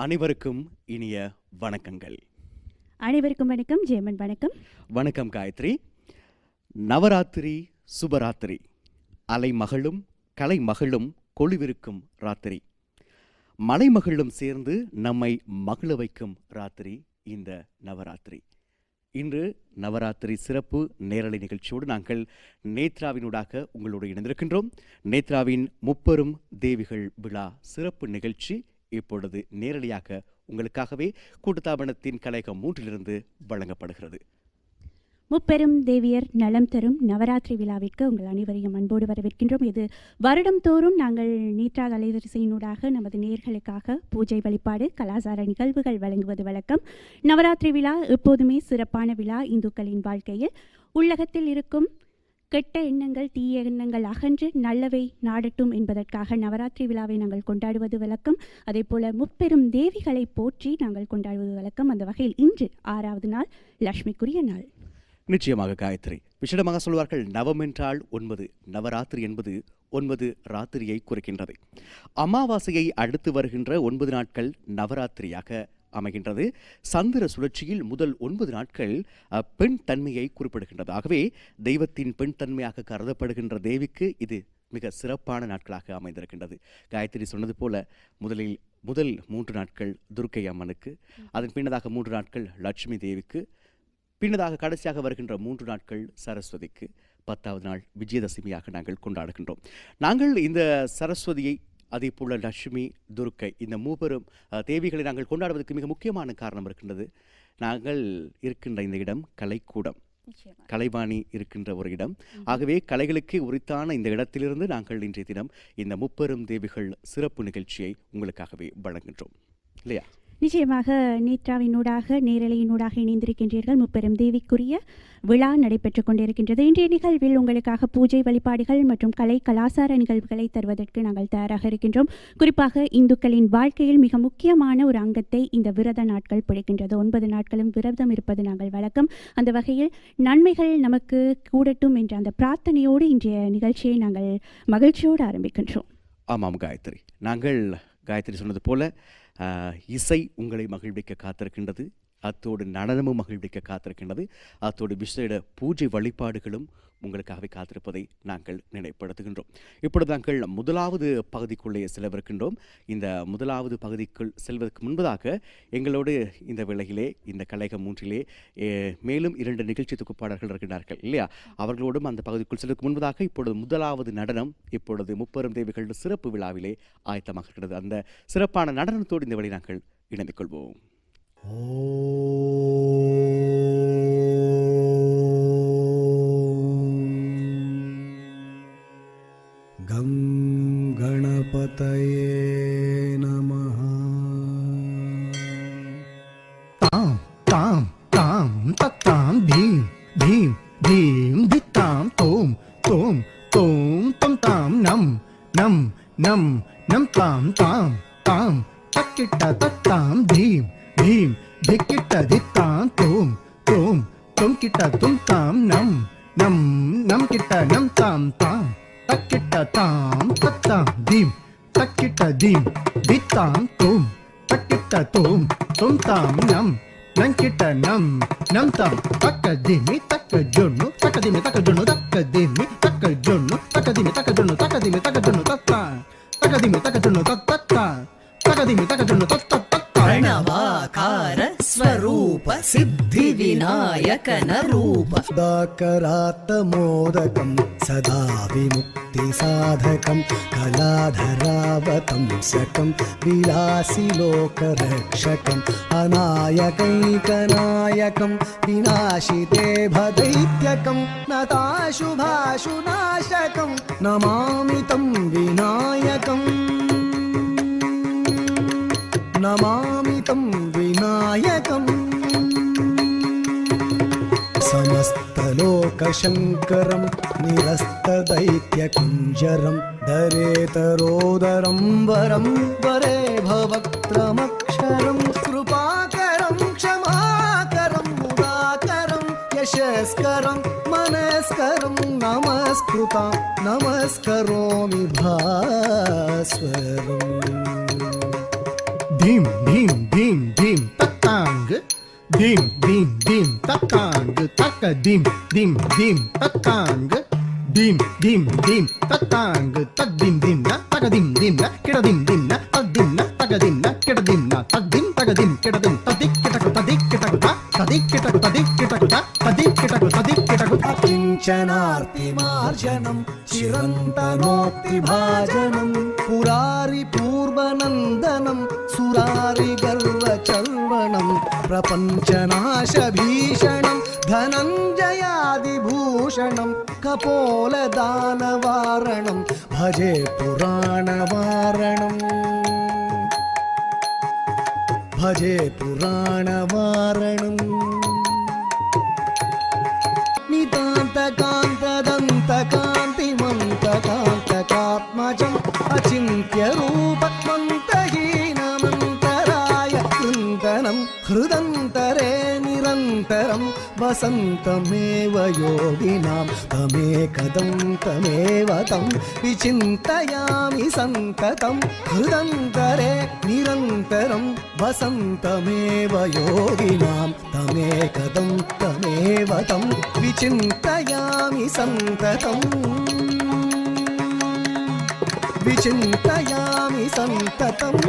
அனைவருக்கும் இனிய வணக்கங்கள். அனைவருக்கும் வணக்கம். ஜெயமன் வணக்கம். வணக்கம் காயத்ரி. நவராத்திரி சுபராத்திரி, அலைமகளும் கலைமகளும் கொழுவிருக்கும் ராத்திரி, மலைமகளும் சேர்ந்து நம்மை மகிழ வைக்கும் ராத்திரி இந்த நவராத்திரி. இன்று நவராத்திரி சிறப்பு நேரலை நிகழ்ச்சியோடு நாங்கள் நேத்ராவினூடாக உங்களோடு இணைந்திருக்கின்றோம். நேத்ராவின் முப்பெரும் தேவிகள் விழா சிறப்பு நிகழ்ச்சி இப்பொழுது நேரடியாக உங்களுக்காகவே கூட்டுத்தாபனத்தின் கலையகம் 3 வழங்கப்படுகிறது. முப்பெரும் தேவியர் நலம் தரும் நவராத்திரி விழாவிற்கு உங்கள் அனைவரையும் அன்போடு வரவேற்கின்றோம். இது வருடம் தோறும் நாங்கள் நேத்ரா அலைவரிசையினூடாக நமது நேயர்களுக்காக பூஜை வழிபாடு கலாச்சார நிகழ்வுகள் வழங்குவது வழக்கம். நவராத்திரி விழா எப்போதுமே சிறப்பான விழா. இந்துக்களின் வாழ்க்கையில் உள்ளகத்தில் இருக்கும் கெட்ட எண்ணங்கள் தீய எண்ணங்கள் அகன்று நல்லவை நாடட்டும் என்பதற்காக நவராத்திரி விழாவை நாங்கள் கொண்டாடுவது வழக்கம். அதே போல முப்பெரும் தேவிகளை போற்றி நாங்கள் கொண்டாடுவது வழக்கம். அந்த வகையில் இன்று 6வது நாள், லட்சுமிக்குரிய நாள். நிச்சயமாக காயத்ரி, விசேடமாக சொல்வார்கள் நவம் என்றால் 9. நவராத்திரி என்பது 9 ராத்திரியை குறிக்கின்றது. அமாவாசையை அடுத்து வருகின்ற 9 நாட்கள் நவராத்திரியாக அமைகின்றது. சந்திர சுழற்சியில் முதல் 9 நாட்கள் பெண் தன்மையை குறிப்பிடுகின்றது. ஆகவே தெய்வத்தின் பெண் தன்மையாக கருதப்படுகின்ற தேவிக்கு இது மிக சிறப்பான நாட்களாக அமைந்திருக்கின்றது. காயத்ரி சொன்னது போல முதல் 3 நாட்கள் துர்க்கை அம்மனுக்கு, அதன் பின்னதாக 3 நாட்கள் லட்சுமி தேவிக்கு, பின்னதாக கடைசியாக வருகின்ற 3 நாட்கள் சரஸ்வதிக்கு, 10வது நாள் விஜயதசமியாக நாங்கள் கொண்டாடுகின்றோம். நாங்கள் இந்த சரஸ்வதியை, அதே போல லட்சுமி, துர்க்கை, இந்த மூவரும் தேவிகளை நாங்கள் கொண்டாடுவதற்கு மிக முக்கியமான காரணம் இருக்கின்றது. நாங்கள் இருக்கின்ற இந்த இடம் கலைக்கூடம், கலைவாணி இருக்கின்ற ஒரு இடம். ஆகவே கலைகளுக்கு உரித்தான இந்த இடத்திலிருந்து நாங்கள் இன்றைய தினம் இந்த முப்பெரும் தேவிகள் சிறப்பு நிகழ்ச்சியை உங்களுக்காகவே வழங்குகின்றோம், இல்லையா? நிச்சயமாக நேத்ராவினூடாக நேரலையினூடாக இணைந்திருக்கின்றீர்கள். முப்பெரும் தேவிக்குரிய விழா நடைபெற்றுக் கொண்டிருக்கின்றது. இன்றைய நிகழ்வில் உங்களுக்காக பூஜை வழிபாடுகள் மற்றும் கலாச்சார நிகழ்வுகளை தருவதற்கு நாங்கள் தயாராக இருக்கின்றோம். குறிப்பாக இந்துக்களின் வாழ்க்கையில் மிக முக்கியமான ஒரு அங்கத்தை இந்த விரத நாட்கள் பிடிக்கின்றது. 9 நாட்களும் விரதம் இருப்பது நாங்கள் வழக்கம். அந்த வகையில் நன்மைகள் நமக்கு கூடட்டும் என்ற அந்த பிரார்த்தனையோடு இன்றைய நிகழ்ச்சியை நாங்கள் மகிழ்ச்சியோடு ஆரம்பிக்கின்றோம். ஆமாம் காயத்ரி, நாங்கள் காயத்ரி சொன்னது போல இசை உங்களை மகிழ்விக்க காத்திருக்கின்றது, அத்தோடு நடனமும் மகிழ்விக்க காத்திருக்கின்றது, அத்தோடு விசேட பூஜை வழிபாடுகளும் உங்களுக்காகவே காத்திருப்பதை நாங்கள் நினைப்படுத்துகின்றோம். இப்பொழுது நாங்கள் முதலாவது பகுதிக்குள்ளே செல்லவிருக்கின்றோம். இந்த முதலாவது பகுதிக்குள் செல்வதற்கு முன்பதாக எங்களோடு இந்த வேளையிலே இந்த கலையகம் 3 மேலும் 2 நிகழ்ச்சி தொகுப்பாளர்கள் இருக்கின்றார்கள், இல்லையா? அவர்களோடும் அந்த பகுதிக்குள் செல்வதற்கு முன்பதாக இப்பொழுது முதலாவது நடனம் இப்பொழுது முப்பெரும் தேவிகள் சிறப்பு விழாவிலே ஆயத்தமாக இருக்கிறது. அந்த சிறப்பான நடனத்தோடு இந்த வேளை நாங்கள் இணைந்து கொள்வோம். கம் கணபதயே நமஹ. தாம் தாம் தாம் தத்தாம் தீம் தீம் தீம் தித்தாம் தோம் தோம் தோம் தம் தாம் நம் நம் நம் நம் தாம் தாம் தாம் தக்கிட்ட தத்தாம் தீம் தீம் திக்கிட்ட தித்தாம் தோம் தோம் தொம் கிட்ட தும் தாம் நம் நம் நம் கிட்ட நம் தாம் தாம் தக்கிட்ட தாம் தத்தாம் தீம் தக்கிட்ட தீம் தித்தாம் தோம் தக்கிட்ட தோம் தொம் தாம் நம் நங்கிட்ட நம் நம் தாம் தக்க திமி தக்க ஜொன்னு தக்க திமி தக்க ஜொன்னு தக்க திமி தக்க ஜொன்னு தக்க திமி தக்க ஜொன்னு தக்க திமி தக்க ஜொன்னு தத்தா தக்க திமி தக்க ஜொன்னு தத்தா தக்க திமி தக்க ஜொன்னு தத்தா प्रणवाकार स्वरूप सिद्धि विनायक नरूप दाकरात्मोदकं सदा विमुक्ति साधकं कलाधरावतं सकं विलासी लोकरक्षकं अनायकैकनायकं विनाशिते भदैत्यकं नताशुभाशुनाशकं नमामि तं विनायकं नमामि तं विनायकम् समस्तलोकशङ्करं निरस्तदैत्यकुञ्जरं दरेतरोदरं वरं वरे भवक्त्रमक्षरं कृपाकरं क्षमाकरं मुदाकरं यशस्करं मनस्करं नमस्कृतां नमस्करोमि भास्वरम् தீம் தீம் தீம் தீம் தத்தாங்கு தீம் தீம் தீம் தத்தாங்கு தக்க தீம் தீம் தீம் தத்தாங்கு தீம் தீம் தீம் தத்தாங்கு தத்தீம் தீம் ந தகதீம் தீம் ந கிடதீம் தீம் ந தத்தீம் ந தகதீம் ந கிடதீம் ந தத்தீம் தகதீம் கிடதீம் ததிக் கிடகு ததிக் கிடகு ததிக் கிடகு ததிக் கிடகு ததிக் கிடகு ததிக் கிடகு किञ्चनार्तिमार्जनं चिरन्तनोक्तिभाजनं पुरारि पूर्वनन्दनं सुरारिगर्वचर्वणं प्रपञ्चनाशभीषणं धनञ्जयादिभूषणं कपोलदानवारणं भजे पुराणवारणम् भजे पुराणवारणम् नितान्तकान्तदन्तकान्तिमन्तकान्तकात्मजम् अचिन्त्यरूपमन्तहीनमन्तराय कृन्दनं हृदन्तरे निरन्तरं वसन्तमेव योगिनां तमेव तं विचिन्तयामि सन्ततं हृदन्तरे निरन्तरं वसन्तमेव योगिनां तमेव तं विचिन्तयामि सन्ततम् विचिन्तयामि सन्ततम्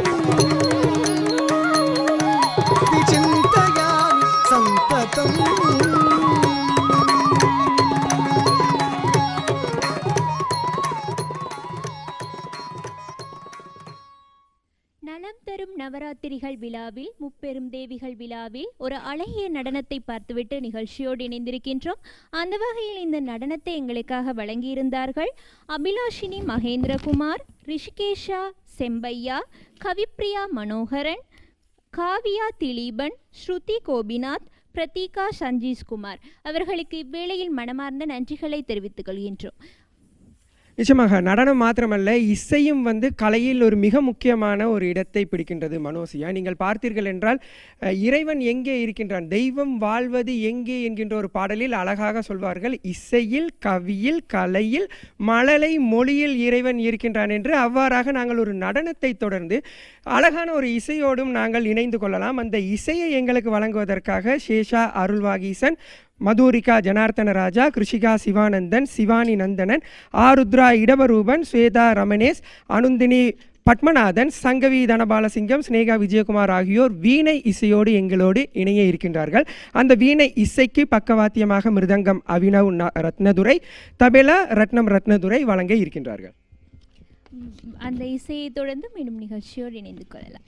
विचिन्तयामि सन्ततम् நலம் தரும் நவராத்திரிகள் விழாவில் முப்பெரும் தேவிகள் விழாவில் ஒரு அழகிய நடனத்தை பார்த்துவிட்டு நிகழ்ச்சியோடு இணைந்திருக்கின்றோம். அந்த வகையில் இந்த நடனத்தை எங்களுக்காக வழங்கியிருந்தார்கள் அபிலாஷினி மகேந்திரகுமார், ரிஷிகேஷா செம்பையா, கவிப்ரியா மனோகரன், காவியா திலீபன், ஸ்ருதி கோபிநாத், பிரதீகா சஞ்சீஸ்குமார். அவர்களுக்கு இவ்வேளையில் மனமார்ந்த நன்றிகளை தெரிவித்துக் கொள்கின்றோம். நிச்சயமாக நடனம் மாத்திரமல்ல, இசையும் கலையில் ஒரு மிக முக்கியமான ஒரு இடத்தை பிடிக்கின்றது. மனோசியா, நீங்கள் பார்த்தீர்கள் என்றால் இறைவன் எங்கே இருக்கின்றான், தெய்வம் வாழ்வது எங்கே என்கின்ற ஒரு பாடலில் அழகாக சொல்வார்கள், இசையில், கவியில், கலையில், மழலை மொழியில் இறைவன் இருக்கின்றான் என்று. அவ்வாறாக நாங்கள் ஒரு நடனத்தை தொடர்ந்து அழகான ஒரு இசையோடும் நாங்கள் இணைந்து கொள்ளலாம். அந்த இசையை எங்களுக்கு வழங்குவதற்காக சேஷா அருள்வாகீசன், மதுரிகா ஜனார்த்தன ராஜா, கிருஷிகா சிவானந்தன், சிவானி நந்தனன், ஆருத்ரா இடவரூபன், ஸ்வேதா ரமணேஷ், அனுந்தினி பத்மநாதன், சங்கவி தனபாலசிங்கம், ஸ்னேகா விஜயகுமார் ஆகியோர் வீணை இசையோடு எங்களோடு இணைய இருக்கின்றார்கள். அந்த வீணை இசைக்கு பக்கவாத்தியமாக மிருதங்கம் அபினவ் ரத்னதுரை, தபேலா ரத்னம் ரத்னதுரை வழங்க இருக்கின்றார்கள். அந்த இசையை தொடர்ந்து மீண்டும் நிகழ்ச்சியோடு இணைந்து கொள்ளலாம்.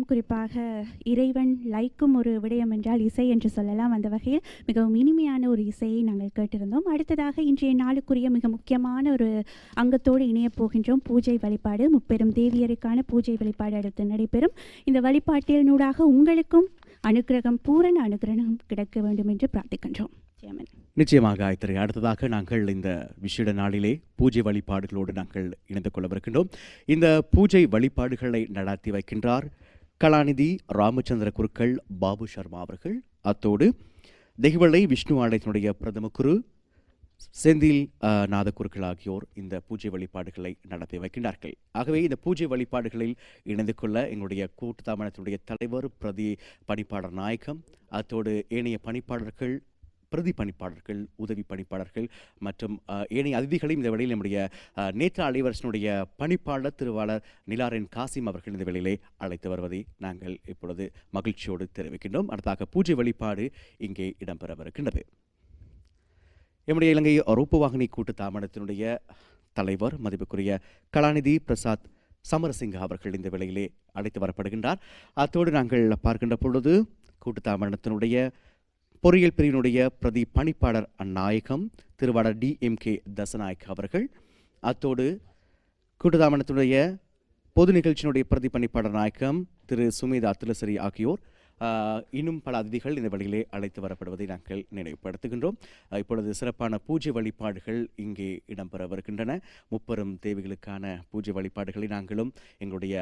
குறிப்பாக இறைவன் லைக்கும் ஒரு விடயம் என்றால் இசை என்று சொல்லலாம். அந்த வகையில் மிகவும் இனிமையான ஒரு இசையை நாங்கள் கேட்டிருந்தோம். அடுத்ததாக இன்றைய நாளுக்குரிய மிக முக்கியமான ஒரு அங்கத்தோடு இணையப் போகின்றோம். பூஜை வழிபாடு, முப்பெரும் தேவியருக்கான பூஜை வழிபாடு அடுத்து நடைபெறும். இந்த வழிபாட்டினூடாக உங்களுக்கும் அனுக்கிரகம், பூரண அனுக்கிரகம் கிடைக்க வேண்டும் என்று பிரார்த்திக்கின்றோம். ஜெயமன். நிச்சயமாக காயத்ரி. அடுத்ததாக நாங்கள் இந்த விசேட நாளிலே பூஜை வழிபாடுகளோடு நாங்கள் இணைந்து கொள்ளவிருக்கின்றோம். இந்த பூஜை வழிபாடுகளை நடத்தி வைக்கின்றார் கலாநிதி ராமச்சந்திர குருக்கள் பாபு சர்மா அவர்கள். அத்தோடு தெய்வளை விஷ்ணு ஆலயத்தினுடைய பிரதம குரு செந்தில் நாதக்குருக்கள் ஆகியோர் இந்த பூஜை வழிபாடுகளை நடத்தி வைக்கின்றார்கள். ஆகவே இந்த பூஜை வழிபாடுகளில் இணைந்து கொள்ள எங்களுடைய கூட்டு தாமனத்தினுடைய தலைவர், பிரதி பணிப்பாளர் நாயகம், அத்தோடு ஏனைய பணிப்பாளர்கள், பிரதி பணிப்பாளர்கள், உதவி பணிப்பாளர்கள் மற்றும் ஏனைய அதிதிகளையும் இந்த வேளையில் நம்முடைய நேற்று அலைவரிசனுடைய பணிப்பாளர் திருவாளர் நிலாரன் காசிம் அவர்கள் இந்த வேளையிலே அழைத்து வருவதை நாங்கள் இப்பொழுது மகிழ்ச்சியோடு தெரிவிக்கின்றோம். அடுத்தாக பூஜை வழிபாடு இங்கே இடம்பெறவிருக்கின்றது. நம்முடைய இலங்கை ரூபவாகினி கூட்டு தாமனத்தினுடைய தலைவர் மதிப்புக்குரிய கலாநிதி பிரசாத் சமரசிங்க அவர்கள் இந்த வேளையிலே அழைத்து வரப்படுகின்றார். அத்தோடு நாங்கள் பார்க்கின்ற பொழுது கூட்டு தாமனத்தினுடைய பொறியியல் பிரிவினுடைய பிரதி பணிப்பாளர் நாயகம் திருவாளர் DMK தசநாயக் அவர்கள், அத்தோடு கூட்டுத்தாமனத்தினுடைய பொது நிகழ்ச்சியினுடைய பிரதி பணிப்பாளர் நாயகம் திரு சுமேதா துளசரி ஆகியோர் இன்னும் பல அதிதிகள் இந்த வழியிலே அழைத்து வரப்படுவதை நாங்கள் நினைவுபடுத்துகின்றோம். இப்பொழுது சிறப்பான பூஜை வழிபாடுகள் இங்கே இடம்பெறவிருக்கின்றன. முப்பெரும் தேவிகளுக்கான பூஜை வழிபாடுகளை நாங்களும் எங்களுடைய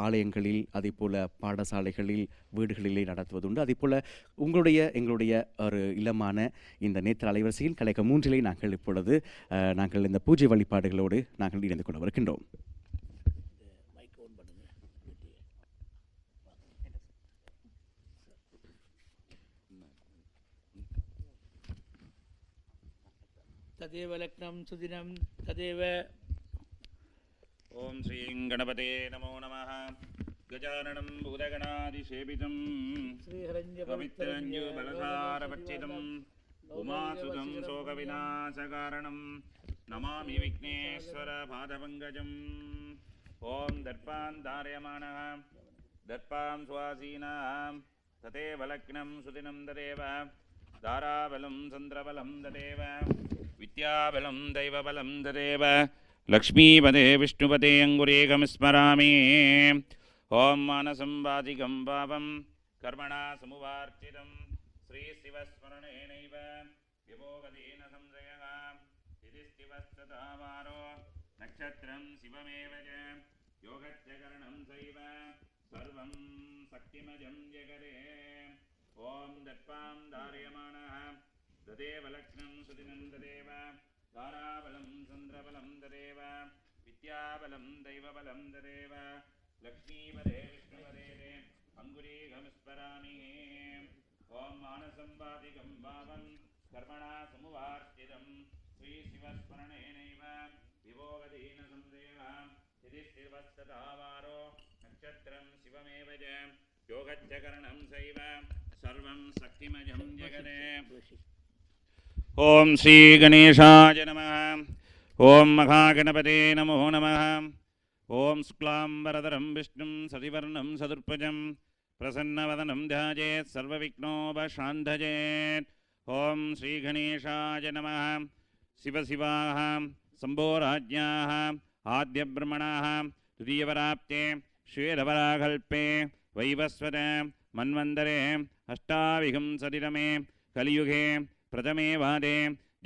ஆலயங்களில், அதே போல பாடசாலைகளில், வீடுகளிலே நடத்துவதுண்டு. அதே போல எங்களுடைய ஒரு இல்லமான இந்த நேற்று அலைவரிசையில் கலைக்க 3 நாங்கள் இப்பொழுது நாங்கள் இந்த பூஜை வழிபாடுகளோடு நாங்கள் இணைந்து கொள்ளவிருக்கின்றோம். तदेव लग्नं सुदिनं तदेव ॐ श्रीं गणपते नमो नमः गजाननं भूतगणादिसेवितं पवित्रञ्जुबलसारपच्चितं उमासुतं शोकविनाशकारणं नमामि विघ्नेश्वरपादपङ्कजम् ॐ दर्पान् धारयमाणः दर्पां सुवासीनां तदेव लग्नं सुदिनं तदेव दाराबलं चन्द्रबलं तदेव विद्याबलं दैवबलं तदेव लक्ष्मीपदे विष्णुपदे अङ्गुरेकं ॐ मानसं वादिकं पापं कर्मणा समुवार्चितं श्रीशिवस्मरणेनैव विभोगतेन संशयः इति शिवस्तथावारो नक्षत्रं शिवमेव च योगच्चकरणं चैव सर्वं शक्तिमजं जगदे ॐ दर्पां धारयमाणः तदेव लग्नं सुदिनं तदेव ताराबलं चन्द्रबलं तदेव विद्याबलं दैवबलं तदेव लक्ष्मीपदे विष्णुपदे अङ्गुरीकं ॐ मानसं वादिकं भावं कर्मणा समुवार्चितं श्रीशिवस्मरणेनैव विभोगतेन संशयः यदि शिवस्तथावारो नक्षत्रं शिवमेव च योगच्चकरणं चैव सर्वं शक्तिमजं जगदे ॐ श्रीगणेशाय नमः ॐ महागणपते नमो नमः ॐ शुक्लाम्बरधरं विष्णुं सतिवर्णं सदुर्भुजं प्रसन्नवदनं ध्यायेत् सर्वविघ्नोपशान्तयेत् ॐ श्रीगणेशाय नमः शिवशिवाः शम्भोराज्ञाः आद्यब्रह्मणाः द्वितीयवराप्ते श्वेतवराकल्पे वैवस्वत मन्वन्तरे अष्टाविंशतितमे कलियुगे प्रथमे वादे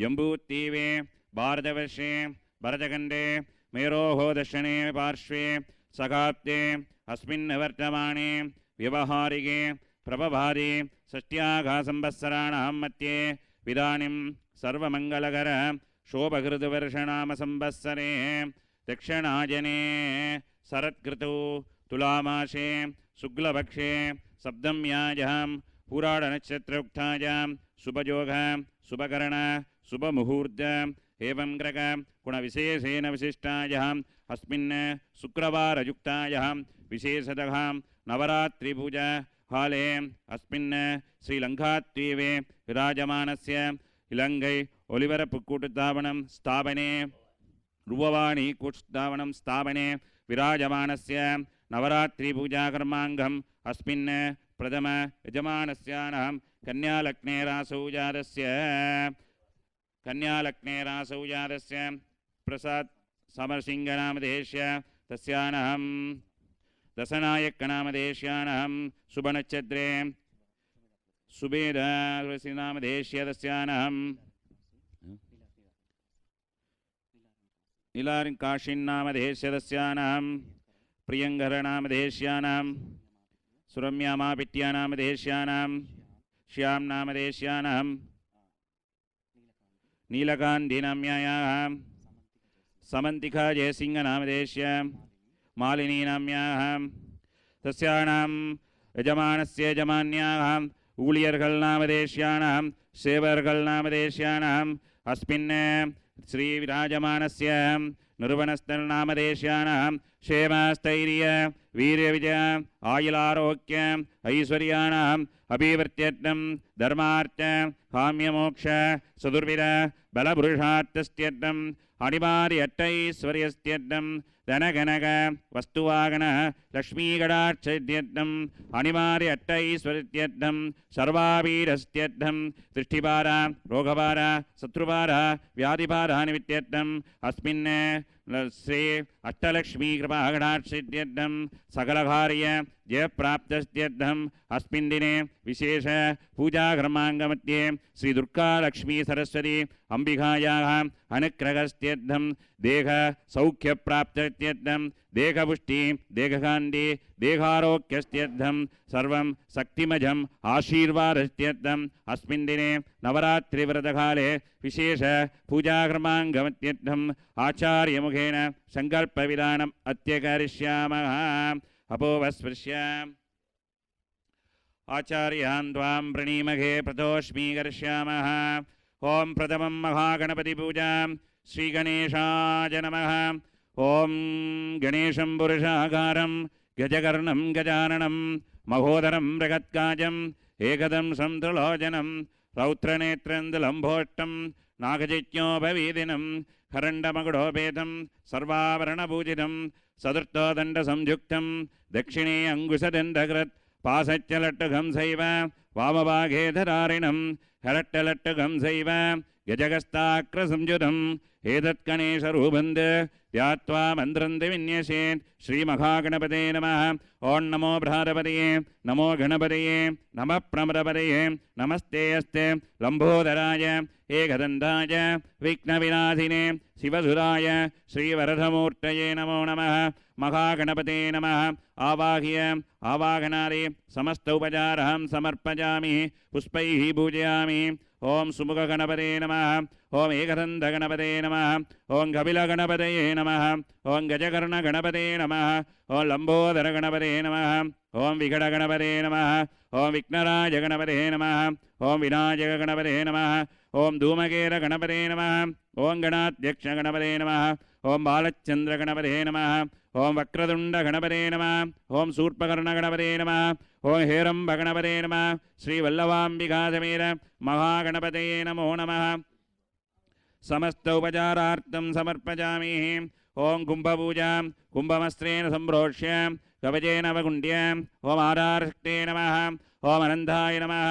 जम्बूद्वीपे भारतवर्षे भरतखण्डे मेरोः दक्षिणे पार्श्वे सखाब्दे अस्मिन् वर्तमाने व्यवहारिके प्रभभादे षष्ट्याघासंवत्सराणां मध्ये इदानीं सर्वमङ्गलकर शोभकृतवर्षनामसंवत्सरे दक्षिणायने शरत्कृतौ तुलामासे शुक्लपक्षे सप्तम्यायां पुराणनक्षत्रोक्तायां शुभयोग शुभकरण शुभमुहूर्त एवं ग्रह गुणविशेषेण विशिष्टायाम् अस्मिन् शुक्रवारयुक्तायां विशेषतः नवरात्रिपूजा काले अस्मिन् श्रीलङ्काद्वीपे विराजमानस्य इलङ्गै ओलिवरपुक्कुटुत्थापनं स्थापने रूपवाणी कूटस्थापनं स्थापने विराजमानस्य नवरात्रिपूजाकर्माङ्गं अस्मिन् प्रथम यजमानस्यानां कन्यालग्नेरासौ जातस्य प्रसाद समरसिंहनामधेयस्य तस्यानां दशनायकनामधेयस्यानां शुभनक्षत्रे सुबेदानामधेयस्य तस्यानां नीलारिकाशिन्नामधेयस्य तस्यानां प्रियङ्करनामधेयस्यानां सुरम्यामापिट्यानामधेयस्यानां श्याम्नामधेयस्यानां नीलकान्तिनाम्यायाः समन्तिका जयसिंहनामधेयस्य मालिनीनाम्याः तस्यानां यजमानस्य यजमान्याः ऊलियर्गल्नामधेयस्यानां सेवर्गल्नामधेयस्यानाम् अस्मिन् श्रीविराजमानस्य निर्वनस्तनामधेयस्यानां क्षेमस्थैर्य वीर्यविजय आयुलारोग्य ऐश्वर्याणाम् अभिवृद्ध्यर्थं धर्मार्थ काम्यमोक्ष चतुर्विध बलपुरुषार्थस्त्यर्थम् अनिवार्यैश्वर्यस्त्यर्थं धनगणक वस्तुवागन लक्ष्मीकटाक्षत्यर्थम् अनिवार्यैश्वर्यत्यर्थं सर्वावीरस्त्यर्थं दृष्टिभार रोगभार शत्रुभार व्याधिभारानिमित्यर्थम् अस्मिन् श्री अष्टलक्ष्मीकृपाकटाक्षत्यर्थं सकलकार्य जयप्राप्तस्त्यर्थम् अस्मिन् दिने विशेष पूजाकर्माङ्गमध्ये श्री दुर्गा लक्ष्मी सरस्वती अंबिकायाः अनुग्रहस्त्यर्थं देह सौख्यप्राप्त्यर्थं देहपुष्टि देहकान्ति देहारोग्यस्त्यर्थं सर्वं शक्तिमजम् आशीर्वादस्त्यर्थम् अस्मिन् दिने नवरात्रिव्रतकाले विशेष पूजाकर्माङ्गमत्यर्थम् आचार्यमुखेन सङ्कल्पविधानम् अत्यकरिष्यामः अपोवस्पृश्य आचार्यान् त्वां प्रणीमहे प्रतोष्मीकरिष्यामः ओं प्रथमं महागणपतिपूजां श्रीगणेशाय नमः ओं गणेशं पुरुषाकारं गजकर्णं गजाननं महोदरं मृगत्काजम् एकदं संतुलोचनं रौद्रनेत्रन्दुलम्भोष्टं नागजिज्ञोपवीदिनं खरण्डमकुडोपेतं सर्वाभरणपूजितं सदृष्टोदण्डसंयुक्तं दक्षिणे अङ्कुशदण्डकृत् पासच्चलट्टुकं सैव वामभागेधरारिणं हरट्टलट्टुकं सैव गजगस्ताक्रसंयुतम् एतत्कणेशरूपन्द ध्यात्वा मन्त्रन्ति विन्यसेत् श्रीमहागणपते नमः ओं नमो भ्रातपतये नमो गणपतये नमः प्रमदपतये नमस्ते अस्ते लम्बोदराय एकदन्ताय विघ्नविनाशिने शिवसुराय श्रीवरदमूर्तये नमो नमः महागणपते नमः आवाह्य आवाहनादि समस्त उपचारं समर्पयामि पुष्पैः पूजयामि ओं सुमुखगणपते नमः ओं एकदन्तगणपते नमः ओं कपिलगणपतये नमः ओं गजकर्णगणपते नमः ओं लम्बोदरगणपते नमः ओं विकटगणपते नमः ओं विघ्नराजगणपते नमः ओं विनायकगणपते नमः ओं धूमकेरगणपते नमः ओं गणाध्यक्षगणपते नमः ओं बालचन्द्रगणपते नमः ओं वक्रतुण्डगणपते नमः ओं शूर्पकर्णगणपते नमः ओं हेरम्बगणपते नमः श्रीवल्लभाम्बिकासमेत महागणपतये नमो नमः समस्त उपचारार्थं समर्पयामि ओं कुम्भपूजां कुम्भमस्त्रेण सम्प्रोक्ष्य कवचेन अवकुण्ड्य ओं आधारशक्ते नमः ओं अनन्ताय नमः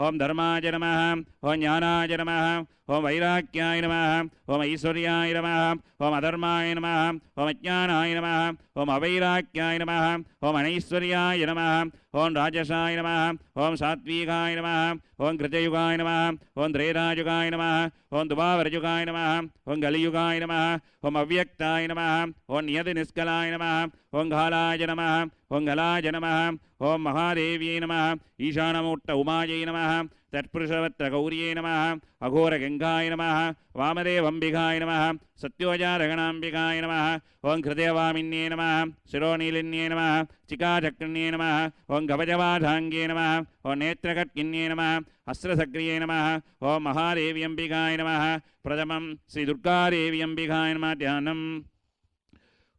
ओं धर्माय नमः ओं ज्ञानाय नमः ओं वैराग्याय नमः ओं ऐश्वर्याय नमः ओं अधर्माय नमः ओं अज्ञानाय नमः ओं अवैराग्याय नमः ओं अनैश्वर्याय नमः ओं राजसाय नमः ओं सात्विकाय नमः ओं कृतयुगाय नमः ओं त्रेधायुगाय नमः ओं दुभावरयुगाय नमः ओं कलियुगाय नमः ओं अव्यक्ताय नमः ओं नियतिनिष्कलाय नमः ओं घालाय नमः ओं गलाय नमः ओं महादेव्यै नमः ईशानमूर्त उमायै नमः तत्पुरुषवत्रगौर्यै नमः अघोरगङ्गाय नमः वामदेवम्बिकाय नमः सत्योजारगणाम्बिकाय नमः ओं हृदयवामिन्ये नमः शिरोनीलिन्ये नमः चिकाचक्रिण्ये नमः ओं गवजवाधाङ्गे नमः ओं नेत्रकट्किन्ये नमः अस्त्रसक्रिये नमः ओं महादेव्यम्बिकाय नमः प्रथमं श्रीदुर्गादेव्यम्बिकाय नमः ध्यानम्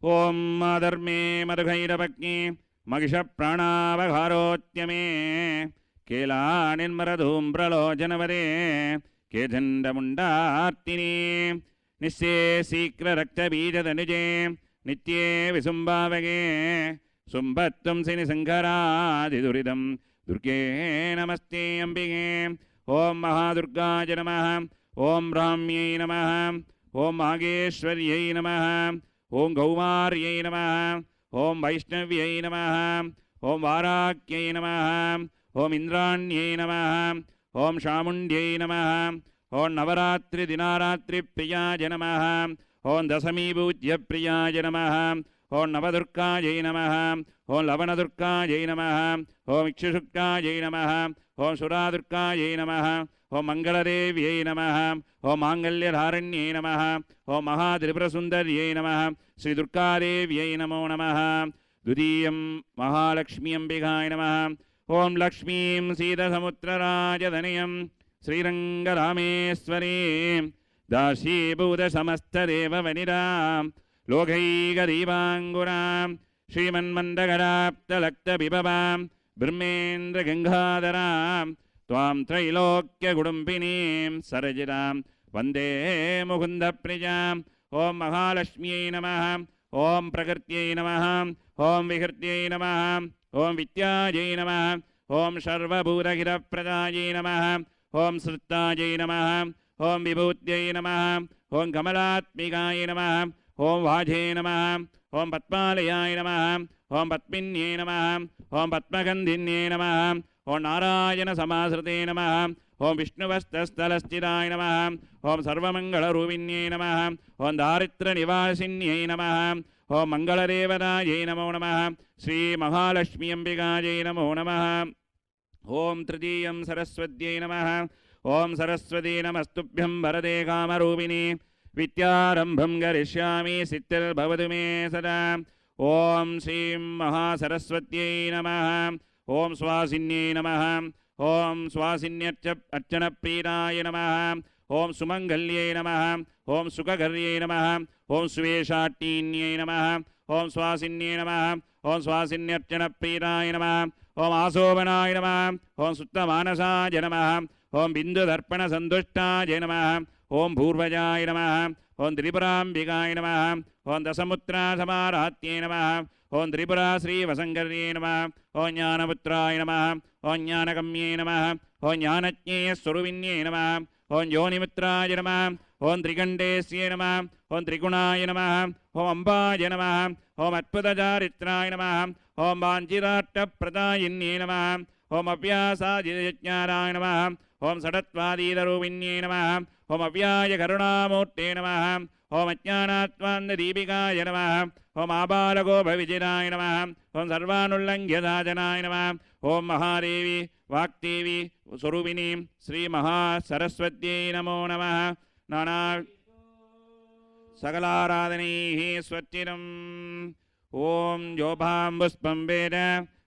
ओं माधर्मे मधुघैरभक्ति महिषप्राणावघारोत्यमे केलानिन्मरधूम्रलोचनवरे केदण्डमुण्डार्तिनी निस्ये शीघ्ररक्तबीजतनुजे नित्ये विसुम्भावगे सुम्बत्वं सिनिसङ्करादिदुरिदं दुर्गे नमस्ते अम्बिके ॐ महादुर्गाय नमः ॐ ब्राह्म्यै नमः ॐ मागेश्वर्यै नमः ॐ गौमार्यै नमः ॐ वैष्णव्यै नमः ॐ वाराक्यै नमः ॐ इन्द्राण्यै नमः ॐ चामुण्ड्यै नमः ॐ नवरात्रिदिनारात्रिप्रियाय नमः ॐ दशमीपूज्यप्रियाय नमः ॐ नवदुर्गायै नमः ॐ लवणदुर्गायै नमः ॐ इक्षुशुक्तायै नमः ॐ सुरादुर्गायै नमः ॐ मङ्गलदेव्यै नमः ॐ माङ्गल्यधारण्यै नमः ॐ महात्रिपुरसुन्दर्यै नमः श्रीदुर्गादेव्यै नमो नमः द्वितीयं महालक्ष्मी अम्बिकाय नमः ॐ लक्ष्मीं सीतसमुद्रराजधनियं श्रीरङ्गरामेश्वरीं दासीभूतसमस्तदेववनिरां लोकैकदीपाङ्गुरां श्रीमन्मन्दगराप्तलक्तविभवां ब्रह्मेन्द्रगङ्गाधरां त्वां त्रैलोक्यकुटुम्बिनीं सरजितां वन्दे मुकुन्दप्रियाम् ॐ महालक्ष्म्यै नमः ॐ प्रकृत्यै नमः ॐ विहृत्यै नमः ॐ विद्यायै नमः ॐ सर्वभूतहितप्रदायै नमः ॐ श्रुतायै नमः ॐ विभूत्यै नमः ॐ कमलात्मिकाय नमः ॐ वाजे नमः ॐ पद्मालयाय नमः ॐ पद्मिन्यै नमः ॐ पद्मगन्धिन्यै नमः ॐ नारायणसमाश्रिते नमः ॐ विष्णुवस्तस्थलस्थिताय नमः ॐ सर्वमङ्गलरूपिण्यै नमः ॐ दारिद्र्यनिवासिन्यै नमः ॐ मङ्गलदेवतायै नमो नमः श्रीमहालक्ष्मी अम्बिकायै नमो नमः ॐ तृतीयं सरस्वत्यै नमः ॐ सरस्वती नमस्तुभ्यं वरदे कामरूपिणी विद्यारम्भं करिष्यामि सिद्धिर्भवतु मे सदा ॐ श्रीं महासरस्वत्यै नमः ॐ स्वासिन्यै नमः ॐ स्वासिन्यर्चनप्रीताय नमः ॐ सुमङ्गल्यै नमः ॐ सुखकर्यै नमः ॐ सुवेशाट्टिन्यै नमः ॐ स्वासिन्यै नमः ॐ स्वासिन्यर्चनप्रीताय नमः ॐ आशोभनाय नमः ॐ सुत्तमानसाय नमः ॐ बिन्दुदर्पणसन्तुष्टाय नमः ॐ भूर्वजाय नमः ॐ त्रिपुराम्बिकाय नमः ॐ दशमुद्रासमारात्यै नमः ॐ त्रिपुरा श्रीवसङ्कर्यै नमः ॐ ज्ञानपुत्राय नमः ॐ ज्ञानगम्ये नमः ॐ ज्ञानज्ञेयस्वरूपिण्यै नमः ॐ योनिमित्राय नमः ॐ त्रिकण्डेस्यै नमः ॐ त्रिगुणाय नमः ॐ अम्बाय नमः ॐ अद्भुतचारित्राय नमः ॐ वाञ्छितार्थप्रदायिन्यै नमः ॐ अव्यासादियज्ञानाय नमः ॐ षडत्वादीतरूपिण्यै नमः ॐ अव्याय करुणामूर्ते नमः ॐ अज्ञानात्मान्ददीपिकाय नमः ॐ आबालगोपविजिताय नमः ॐ सर्वानुल्लङ्घ्यसाधनाय नमः ॐ महादेवी वाक्देवी स्वरूपिणीं श्रीमहासरस्वत्यै नमो नमः नाना सकलाराधनैः स्वस्तिरम् ॐ जोभां पुष्पं वेद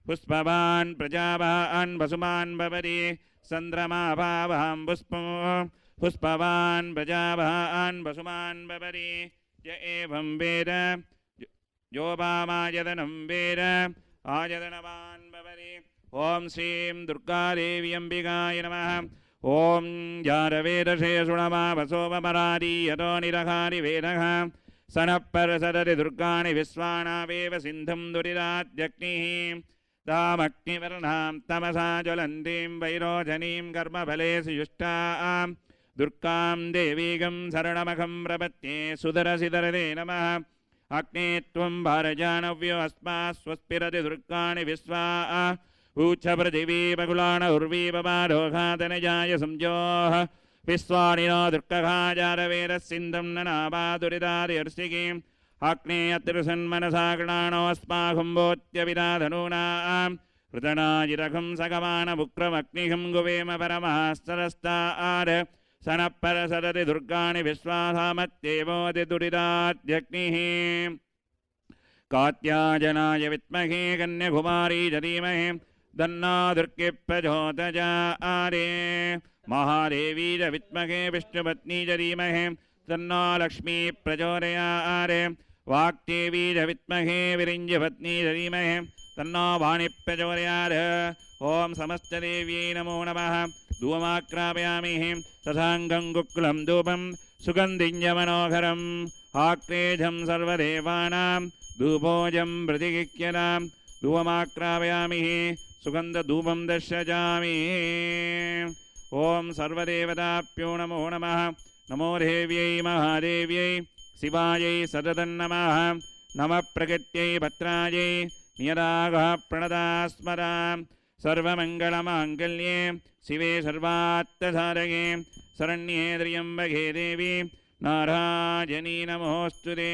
पुष्पवान् प्रजावान् वसुमान् भवति चन्द्रमाभावां पुष्पवान् प्रजावान् वसुमान् भवति य एवं वेद जोभामायतनं वेद आयतनवान् भवति ॐ श्रीं दुर्गादेवी अम्बिकाय नमः ॐ जारवेदशेषुणमावसोपमरारी यतो निरहारि वेदः सनःपरसरति दुर्गाणि विश्वानावेव सिन्धुं दुरिदाद्यग्निः तामग्निवर्णां तमसा ज्वलन्तीं वैरोचनीं कर्मफलेषु युष्टां दुर्गां देवीगं शरणमहं प्रपद्ये सुधरसिधरते नमः अग्ने त्वं भारजानव्यो अस्मात् स्वस्पिरति दुर्गाणि विश्वा ऊच्छ पृथिवी बकुलाण उर्वी पपारोघातनजाय संजोः विश्वाणि नो दुर्गघाजारवेदस्सिन्धं ननाभा दुरितादिर्षिकीम् अग्ने अत्रिसन्मनसा गृणाणोऽस्माकुम्भोत्यविराधनूनां हृतनाजिरघं सगमानमुक्रमग्निहं गुवेम परमहस्तरस्तार सनःपरसरति दुर्गाणि विश्वासामत्येवोति दुरिताद्यग्निः कात्यायनाय विद्महे कन्याकुमारी च धीमहि तन्नो दुर्गे प्रचोदयात् महादेवी च विद्महे विष्णुपत्नी च धीमहि तन्नो लक्ष्मी प्रचोदयात् वाग्देवी च विद्महे विरिञ्जपत्नी च धीमहि तन्नो वाणी प्रचोदयात् ॐ समस्तदेव्यै नमो नमः धूमाक्रापयामि तथाङ्गं कुक्कुलं धूपं सुगन्धिं च मनोहरम् आक्लेशं सर्वदेवानां धूपोजं प्रतिगिह्यतां धूपमाक्रापयामि सुगन्धधूपं दर्शयामि ॐ सर्वदेवताभ्यो नमो नमः नमो देव्यै महादेव्यै शिवायै सततं नमः नमः प्रकृत्यै भद्रायै नियदागः प्रणदास्मरां सर्वमङ्गलमाङ्गल्ये शिवे सर्वार्थसाधके शरण्ये त्र्यम्बके देवी नारायणी नमोऽस्तुते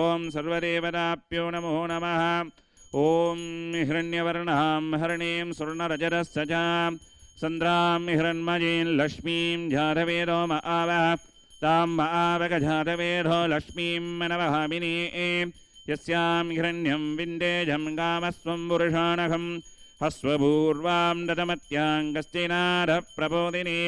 ॐ सर्वदेवताभ्यो नमो नमः ॐ हिरण्यवर्णां हरणीं स्वर्णरजतस्सजां चन्द्रां हिरण्मयीं लक्ष्मीं जातवेदो आवह तां आवगजातवेदो लक्ष्मीं मनवहामिनी यस्यां हिरण्यं विन्देजं गामस्वं पुरुषाणहं हस्वपूर्वां ददमत्याङ्गस्तिनारप्रबोधिनी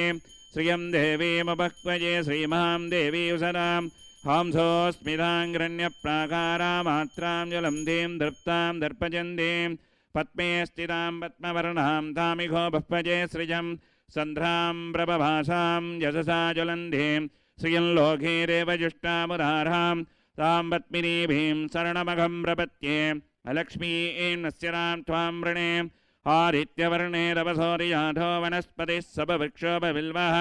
श्रियं देवीमुपक्वये श्रीमां देवी उसरां हांसोऽस्मिताङ्ग्रण्यप्राकारामात्रां ज्वलं धीं दृप्तां दर्पजन्तीं पद्मे स्थितां पद्मवर्णां तामिघो बह्वजे सृजं सन्ध्रां प्रभभासां यशसा ज्वलन्तीं श्रियं लोके देवजुष्टामुदारां तां पद्मिनीभीं शरणमघं प्रपद्ये अलक्ष्मीं नस्यरां त्वां वृणे आदित्यवर्णे तपसोरियाधो वनस्पतिः सपवृक्षोपबिल्वः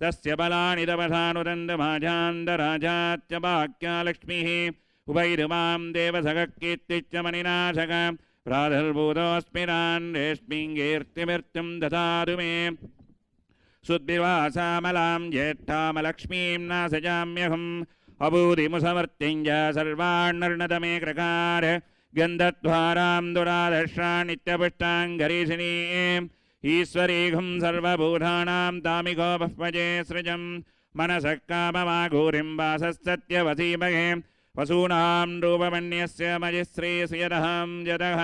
तस्य बलानि तपसानुदन्तमाजान्दराजात्यवाक्या लक्ष्मीः उभैरुमां देवसखकीर्तिश्च मणिनाशक प्रादुर्भूतोऽस्मिरान् रेष्मिङ्गीर्तिमृत्युं ददातु मे सुद्विवासामलां ज्येष्ठामलक्ष्मीं नासजाम्यहम् अभूतिमुसमर्तिं च सर्वाण्णर्णतमे कृकार गन्धद्वारां दुरादर्शानित्यपुष्टाङ्गरीषिणीम् ईश्वरीघं सर्वभूतानां तामिको बह्वजे सृजं मनसः काममाघूरिं वासस्तत्यवसीमहे वसूनां रूपमन्यस्य मजिश्रीश्रियरहं जतः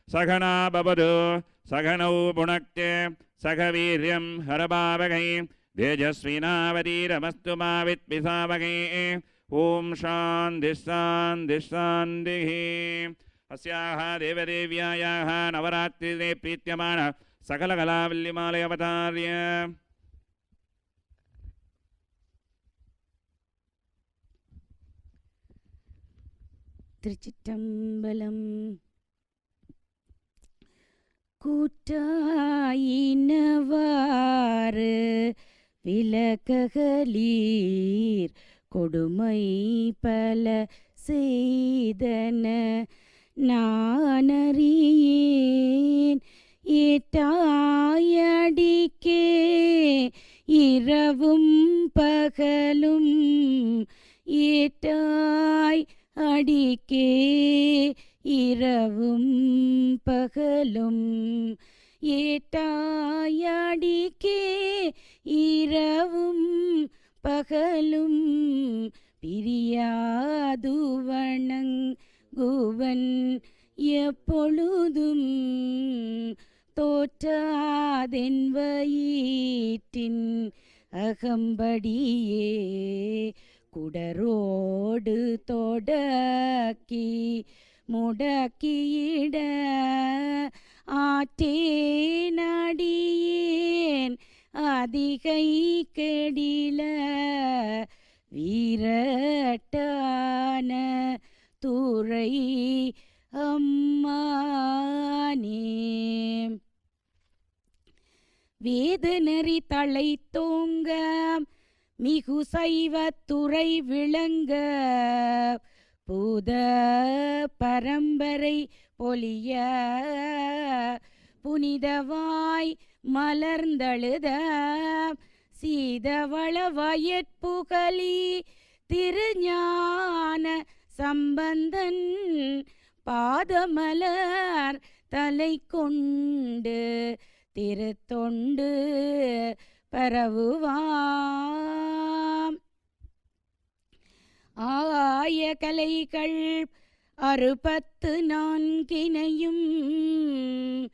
सघना बवधु सघनौ पुनक्ते सखवीर्यं हरभावगै तेजस्विनावतीरमस्तु मा विद्विषावगै ॐ शान्तिः शान्तिः शान्तिः अस्याः देवदेव्यायाः नवरात्रिने प्रीत्यमान सकलकलावल्लिमालय अवतार्य திருச்சிற்றம்பலம். கூற்றாயினவாறு விலகலீர் கொடுமை பல செய்தன நானறியேன் ஏட்டாயடிக்கே இரவும் பகலும் ஏட்டாய் அடிக்கே இரவும் பகலும் ஏட்டாயடிக்கே இரவும் பகலும் பிரியாது வணங்குவன் எப்பொழுதும் தோற்றாதென் வயிற்றின் அகம்படியே குடரோடு தொடக்கி முடக்கியிட ஆற்றேனடியேன் அதிகை கெடில வீரட்டான துறை அம்மானே. வேதநெறி தலை தோங்க மிகு சைவத்துறை விளங்க பூத பரம்பரை பொலிய புனிதவாய் மலர்ந்தழுத சீதவள வயற்புகலி திருஞான சம்பந்தன் பாதமலர் தலை கொண்டு திருத்தொண்டு பரவுவாம். ஆய கலைகள் 64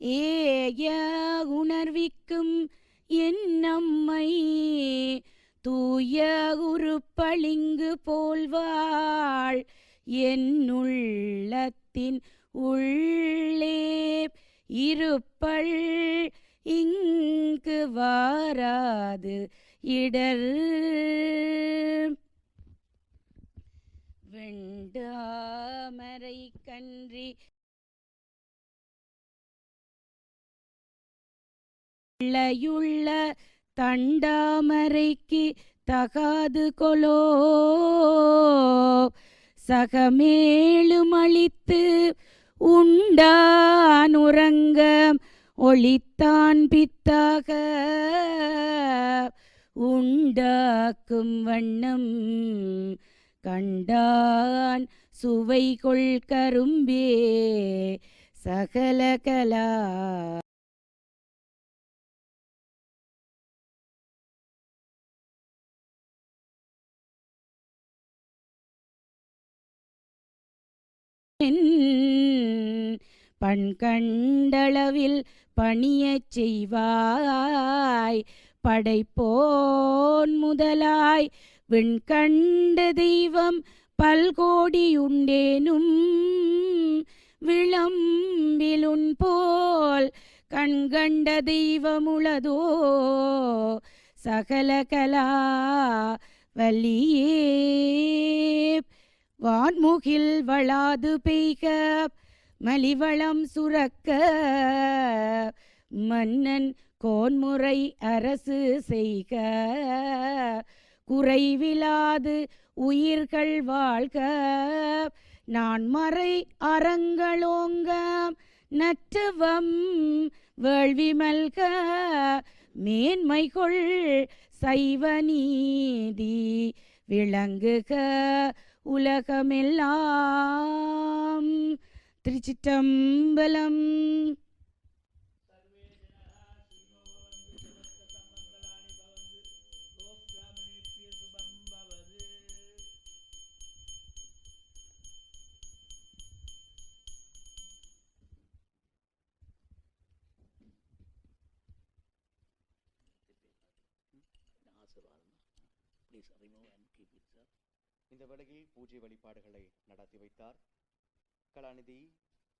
ஏய உணர்விக்கும் என் நம்மை தூய உருப்பளிங்கு போல்வாள் என் உள்ளத்தின் உள்ளே இருப்பள் இங்கு வாராது இடர் வெண்டாமரை கன்றி வெள்ளையுள்ள தண்டாமரைக்கு தகாது கொலோ சகமேலும் அளித்து உண்டான் உறங்க ஒளித்தான் பித்தாக உண்டாக்கும் வண்ணம் கண்டான் சுவை கொள் கரும்பே சகலகலா பண்கண்டளவில் பணியச் செய்வாய் படைப்போன் முதலாய் விண்கண்ட தெய்வம் பல்கோடியுண்டேனும் விளம்பிலுன் போல் கண்கண்ட தெய்வமுளதோ சகலகலா வல்லியே வான்முகில் வளாது பெய்க மலிவளம் சுரக்க மன்னன் கோன்முறை அரசு செய்க குறைவிலாது உயிர்கள் வாழ்க நான் மறை அறங்களோங்க நற்றவம் வேள்வி மல்க மேன்மைகொள் சைவ நீதி விளங்குக உலகமெல்லாம். திருச்சிற்றம்பலம். இந்த வேளையில் பூஜை வழிபாடுகளை நடத்தி வைத்தார் கலாநிதி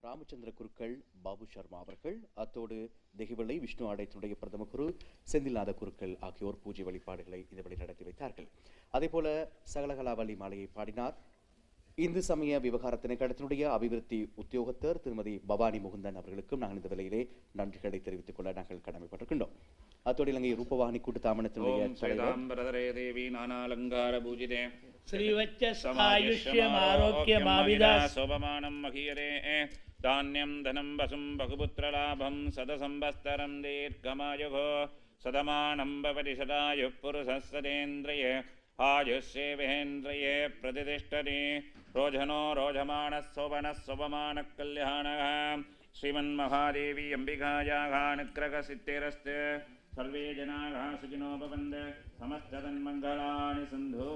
ராமச்சந்திர குருக்கள் பாபு சர்மா அவர்கள். அத்தோடு தெஹிவளை விஷ்ணு ஆலயத்தினுடைய பிரதம குரு செந்தில்நாத குருக்கள் ஆகியோர் பூஜை வழிபாடுகளை இந்த வழி நடத்தி வைத்தார்கள். அதே போல சகலகலாவளி மாலையை பாடினார் இந்து சமய விவகார திணைக்களத்தினுடைய அபிவிருத்தி உத்தியோகத்தர் திருமதி பவானி முகுந்தன் அவர்களுக்கும் நாங்கள் இந்த வேளையிலே நன்றிகளை தெரிவித்துக் கொள்ள நாங்கள் கடமைப்பட்டிருக்கின்றோம். அத்தோடு இலங்கை ரூபவாணி கூட்டு தாமனத்தினுடைய தேவி நானாலங்கார பூஜிதே சோபமானம் மகியரே தானியம் தனம் வசும் பகுபுத்திரலாபம் சதசம்பஸ்தரம் தீர்க்கமாயுகோ சதமானம் பவதி சதாயு புருஷஸ்தேந்திரியே ஆயுஷேவேந்திரியே பிரதிதிஷ்டதி ரோஜனோ ரோஜமானः சோபனः சோபமானः கல்யாணः ஸ்ரீமன்மகாதேவி அம்பிகாயாः அனுக்கிரகசித்திரஸ்து सर्वे जनाः सुखिनो भवन्तु समस्ततन्मङ्गलानि सन्धु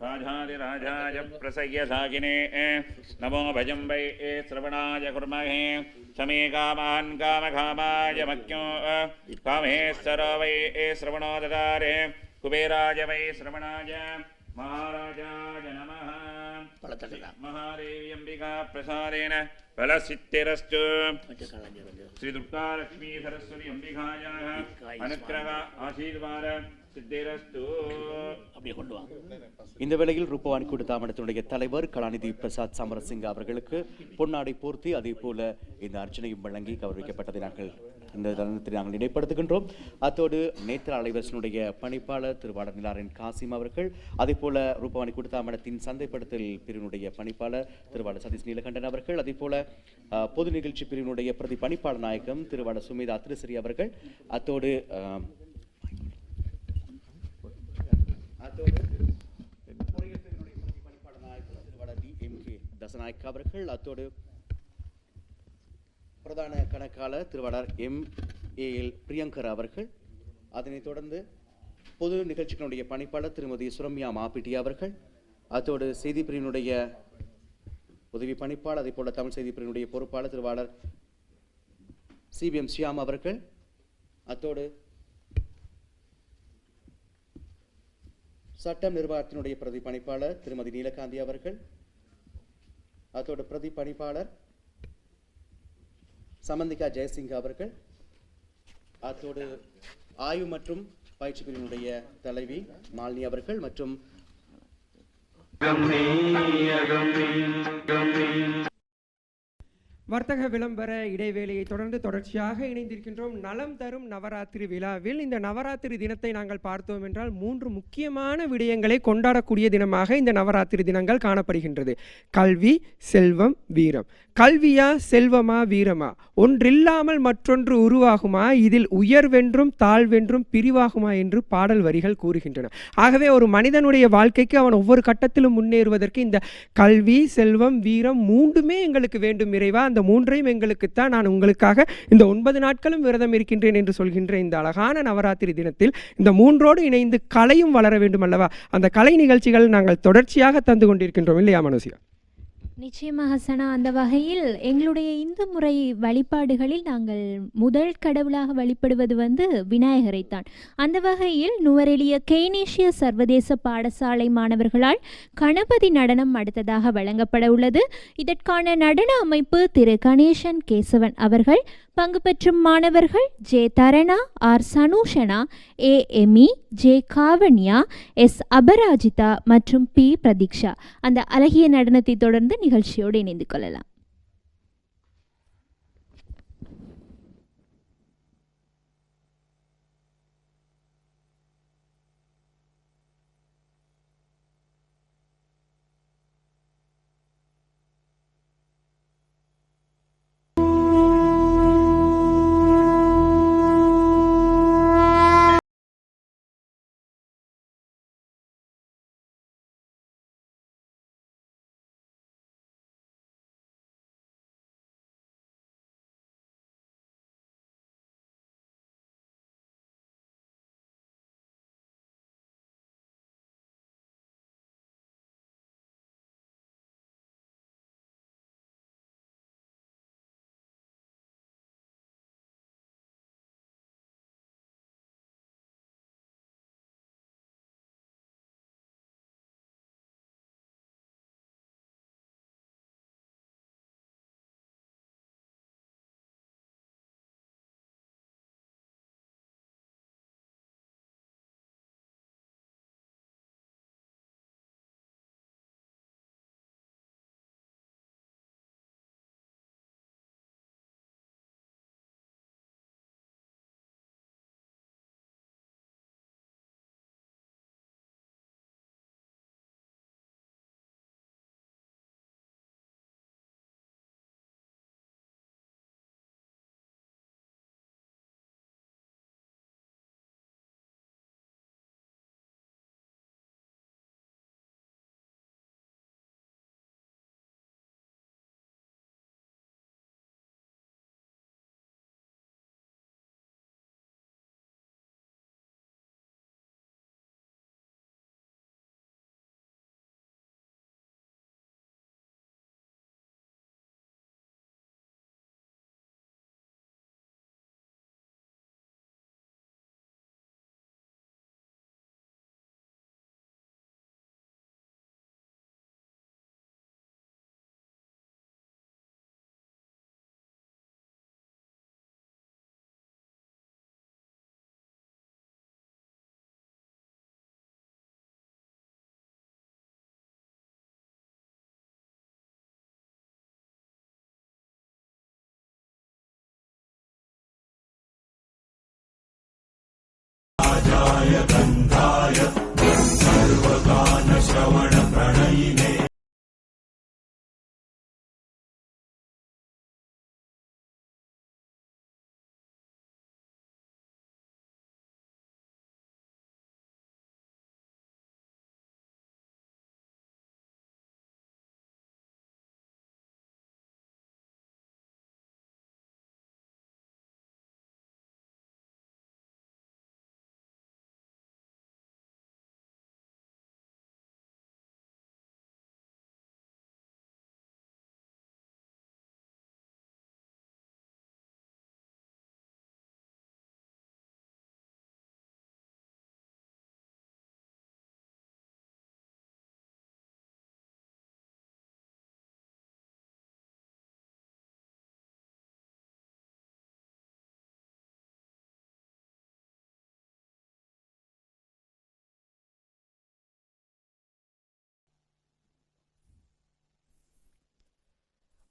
राजाधिराजाय प्रसह्य साकिने नमो भजं वै श्रवणाय कुर्महे शमे कामान् कामकामाय मख्यो कामेश्वरो वै श्रवणो ददारे कुबेराय वै श्रवणाय महाराजाय नमः महादेवी अंबिका प्रसादेन फलसिद्धिरस्तु श्री दुर्गा लक्ष्मी सरस्वती अंबिकायाः अनुग्रह आशीर्वाद सिद्धिरस्तु. இந்த வேளையில் ரூபவாணி கூட்டு தாமனத்தினுடைய தலைவர் கலாநிதி பிரசாத் சமரசிங்க அவர்களுக்கு பொன்னாடை போர்த்தி அதே போல இந்த அர்ச்சனையும் வழங்கி கௌரவிக்கப்பட்டதை நாங்கள் இந்த தருணத்தை நாங்கள் இடைப்படுத்துகின்றோம். அத்தோடு நேத்திர அலைவரிசனுடைய பணிப்பாளர் திருவாளர் நிலாரன் காசிம் அவர்கள், அதே போல ரூபவாணி கூட்டு தாமனத்தின் சந்தைப்படுத்தல் பிரிவினுடைய பணிப்பாளர் திருவாளர் சதீஷ் நீலகண்டன் அவர்கள், அதே போல பொது நிகழ்ச்சி பிரிவினுடைய பிரதி பணிப்பாளர் நாயகம் திருவாளர் சுமேதா அத்திரசிறி அவர்கள், அத்தோடு தசநாயக் அவர்கள், அத்தோடு பிரதான கணக்காளர் திருவாளர் MAL பிரியங்கர் அவர்கள், அதனைத் தொடர்ந்து பொது நிகழ்ச்சிகளுடைய பணிப்பாளர் திருமதி சுரம்யா மாப்பிட்டி அவர்கள், அத்தோடு செய்தி பிரிவினுடைய உதவி பணிப்பாளர், அதே போல தமிழ் செய்தி பிரிவினுடைய பொறுப்பாளர் திருவாளர் CBM சியாம் அவர்கள், அத்தோடு சட்டம் நிர்வாகத்தினுடைய பிரதி பணிப்பாளர் திருமதி நீலகாந்தி அவர்கள், அத்தோடு பிரதி பணிப்பாளர் சமந்திகா ஜெயசிங் அவர்கள், அத்தோடு ஆய்வு மற்றும் பயிற்சி பிரிவினுடைய தலைவி மாலினி அவர்கள் மற்றும் வர்த்தக விளம்பர இடைவேளையை தொடர்ச்சியாக இணைந்திருக்கின்றோம் நலம் தரும் நவராத்திரி விழாவில். இந்த நவராத்திரி தினத்தை நாங்கள் பார்த்தோம் என்றால் 3 முக்கியமான விடயங்களை கொண்டாடக்கூடிய தினமாக இந்த நவராத்திரி தினங்கள் காணப்படுகின்றது. கல்வி, செல்வம், வீரம். கல்வியா, செல்வமா, வீரமா? ஒன்றில்லாமல் மற்றொன்று உருவாகுமா? இதில் உயர்வென்றும் தாழ்வென்றும் பிரிவாகுமா என்று பாடல் வரிகள் கூறுகின்றன. ஆகவே ஒரு மனிதனுடைய வாழ்க்கைக்கு அவன் ஒவ்வொரு கட்டத்திலும் முன்னேறுவதற்கு இந்த கல்வி, செல்வம், வீரம் 3மே எங்களுக்கு வேண்டும் இறைவா. அந்த 3ஐயும் எங்களுக்குத்தான் நான் உங்களுக்காக இந்த 9 நாட்களும் விரதம் இருக்கின்றேன் என்று சொல்கின்ற இந்த அழகான நவராத்திரி தினத்தில் இந்த 3ஓடு இணைந்து கலையும் வளர வேண்டும் அல்லவா? அந்த கலை நிகழ்ச்சிகள் நாங்கள் தொடர்ச்சியாக தந்து கொண்டிருக்கின்றோம் இல்லையா மனோசியா? நிச்சயமாக சனா. அந்த வகையில் எங்களுடைய இந்து முறை வழிபாடுகளில் நாங்கள் முதல் கடவுளாக வழிபடுவது விநாயகரைத்தான். அந்த வகையில் நுவரெலிய கெய்னேஷிய சர்வதேச பாடசாலை மாணவர்களால் கணபதி நடனம் அடுத்ததாக வழங்கப்பட உள்ளது. இதற்கான நடன அமைப்பு திரு கணேசன் கேசவன் அவர்கள். பங்கு பெற்றும் மாணவர்கள் ஜே தரணா, ஆர் சனூஷனா, ஏ எமி, ஜே காவன்யா, எஸ் அபராஜிதா மற்றும் பி பிரதீக்ஷா. அந்த அழகிய நடனத்தை தொடர்ந்து நிகழ்ச்சியோடு இணைந்து கொள்ளலாம்.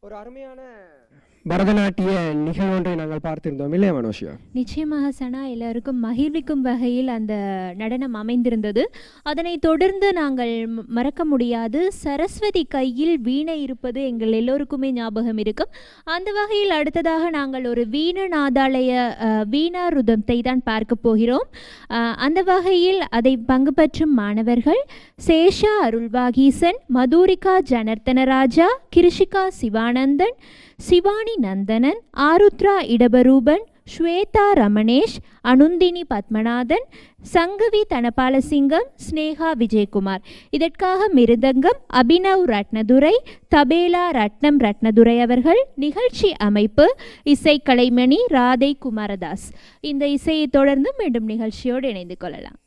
ஒரு அருமையான பரதநாட்டிய நிகழ்வொன்றை நாங்கள் பார்த்திருந்தோம் இல்லையா மனோஷியா? நிச்சயமாக சனா, எல்லாருக்கும் மகிழ்விக்கும் வகையில் அந்த நடனம் அமைந்திருந்தது. அதனை தொடர்ந்து நாங்கள் மறக்க முடியாது சரஸ்வதி கையில் வீணை இருப்பது எங்கள் எல்லோருக்குமே ஞாபகம் இருக்கும். அந்த வகையில் அடுத்ததாக நாங்கள் ஒரு வீணநாதாலய வீணாருதத்தை தான் பார்க்க போகிறோம். அந்த வகையில் அதை பங்கு பெற்றும் மாணவர்கள் சேஷா அருள்வாகீசன், மதுரிகா ஜனர்த்தனராஜா, கிருஷிகா சிவானந்தன், சிவானி நந்தனன், ஆருத்ரா இடபரூபன், ஸ்வேதா ரமணேஷ், அனுந்தினி பத்மநாதன், சங்கவி தனபாலசிங்கம், ஸ்னேகா விஜயகுமார். இதற்காக மிருதங்கம் அபினவ் ரத்னதுரை, தபேலா ரத்னம் ரத்னதுரை அவர்கள். நிகழ்ச்சி அமைப்பு இசை கலைமணி ராதை குமாரதாஸ். இந்த இசையை தொடர்ந்து மீண்டும் நிகழ்ச்சியோடு இணைந்து கொள்ளலாம்.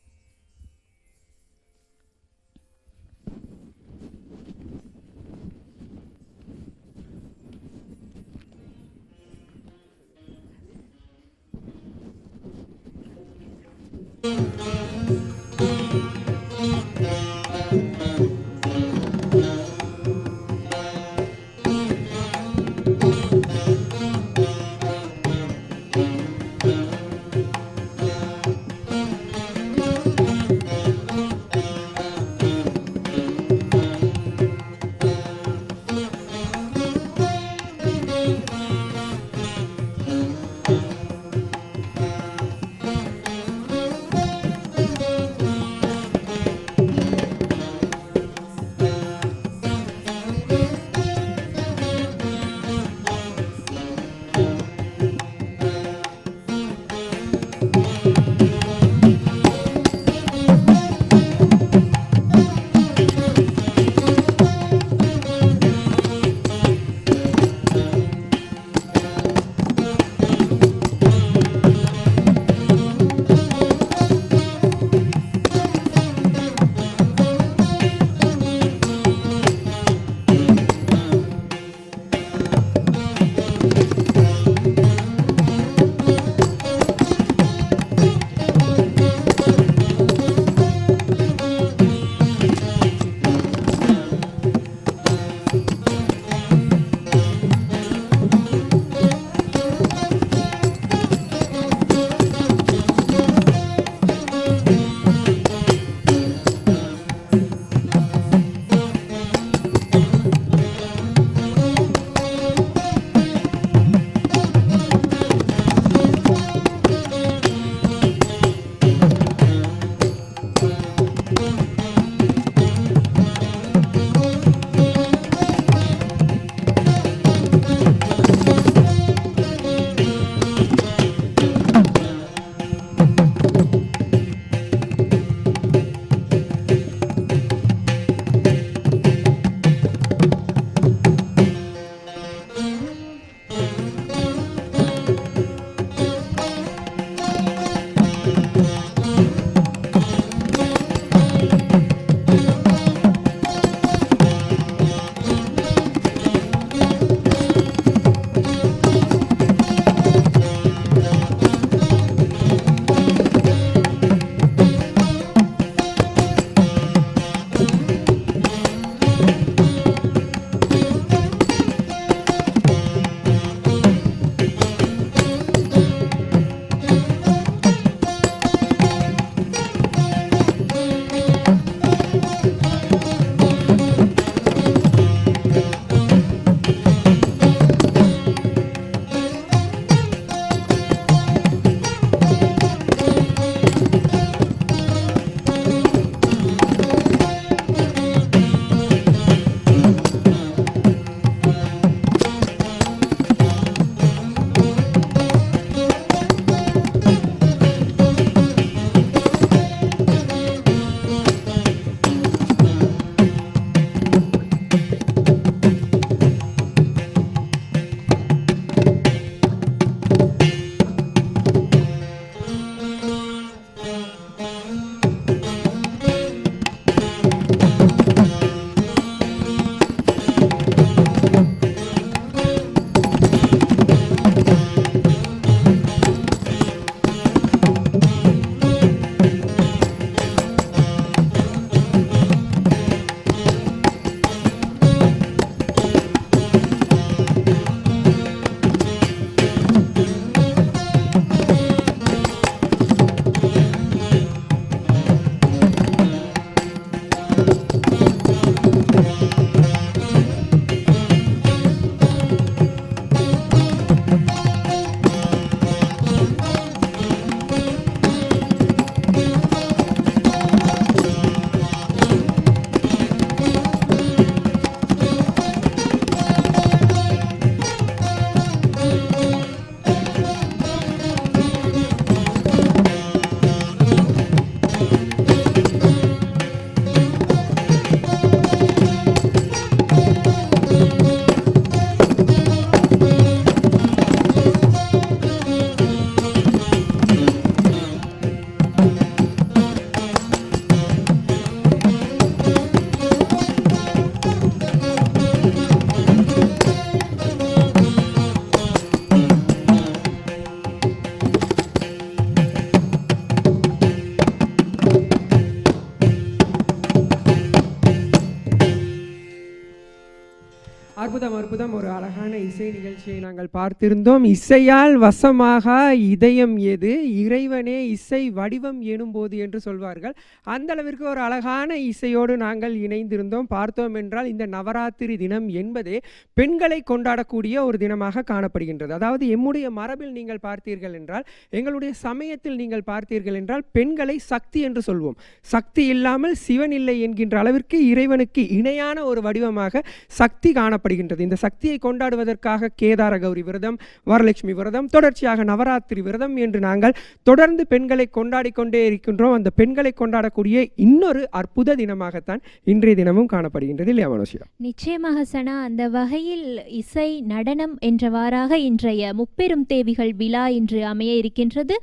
அற்புதம் அற்புதம். ஒரு அழகான இசை நிகழ்ச்சியை நாங்கள் பார்த்திருந்தோம். இசையால் வசமாக இதயம் எது, இறைவனே இசை வடிவம் எனும்போது என்று சொல்வார்கள். அந்த அளவிற்கு ஒரு அழகான இசையோடு நாங்கள் இணைந்திருந்தோம். பார்த்தோம் என்றால் இந்த நவராத்திரி தினம் என்பதே பெண்களை கொண்டாடக்கூடிய ஒரு தினமாக காணப்படுகின்றது. அதாவது எம்முடைய மரபில் நீங்கள் பார்த்தீர்கள் என்றால், எங்களுடைய சமயத்தில் நீங்கள் பார்த்தீர்கள் என்றால், பெண்களை சக்தி என்று சொல்வோம். சக்தி இல்லாமல் சிவன் இல்லை என்கின்ற அளவிற்கு இறைவனுக்கு இணையான ஒரு வடிவமாக சக்தி காணப்படுகிறது. இந்த சக்தியை கொண்டாடுவதற்காக கேதார கௌரி விரதம், வரலட்சுமி விரதம், தொடர்ச்சியாக நவராத்திரி விரதம் என்று நாங்கள் தொடர்ந்து பெண்களை கொண்டாடி கொண்டே இருக்கின்றோம். அந்த பெண்களை கொண்டாடக்கூடிய இன்னொரு அற்புத தினமாகத்தான் இன்றைய தினமும் காணப்படுகின்றது இல்லையா மனோசியா? நிச்சயமாக சனா. அந்த வகையில் இசை நடனம் என்றவாறாக இன்றைய முப்பெரும் தேவிகள் விழா இன்று அமைய இருக்கின்றது.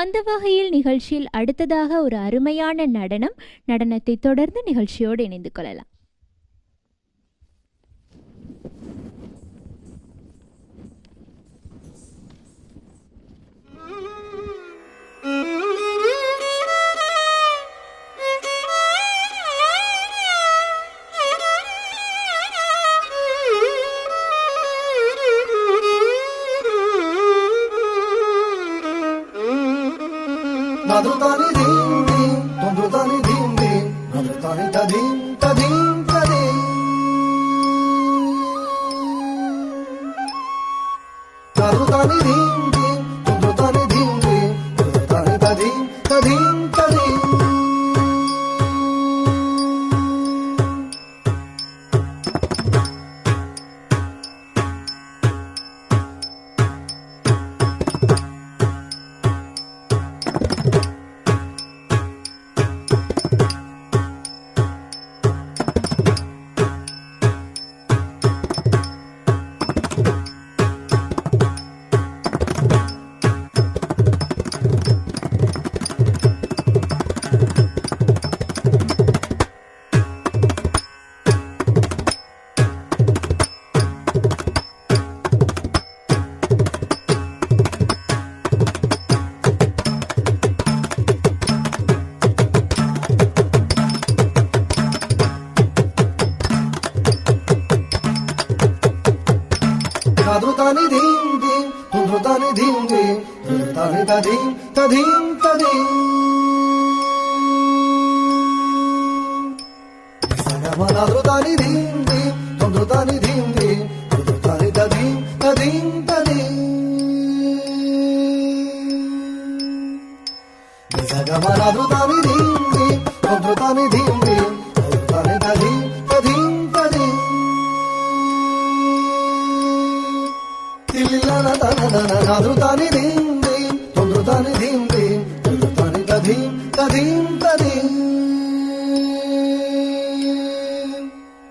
அந்த வகையில் நிகழ்ச்சியில் அடுத்ததாக ஒரு அருமையான நடனத்தை தொடர்ந்து நிகழ்ச்சியோடு இணைந்து கொள்ளலாம். Nadrutani dim dim, tondrutani dim dim, nadrutani tadim tadim tadim. Nadrutani dim dim, tondrutani dim dim, nadrutani tadim tadim tadim. Nadrutani dim dim, tondrutani dim dim, nadrutani tadim tadim tadim. Sagama nadrutani dim dim, tondrutani dim dim, nadrutani tadim tadim tadim. Sagama nadrutani dim dim, tondrutani dim dim, nadrutani tadim tadim tadim. Tililana tanana nadrutani dim dim, tondrutani dim dim, nadrutani tadim tadim tadim.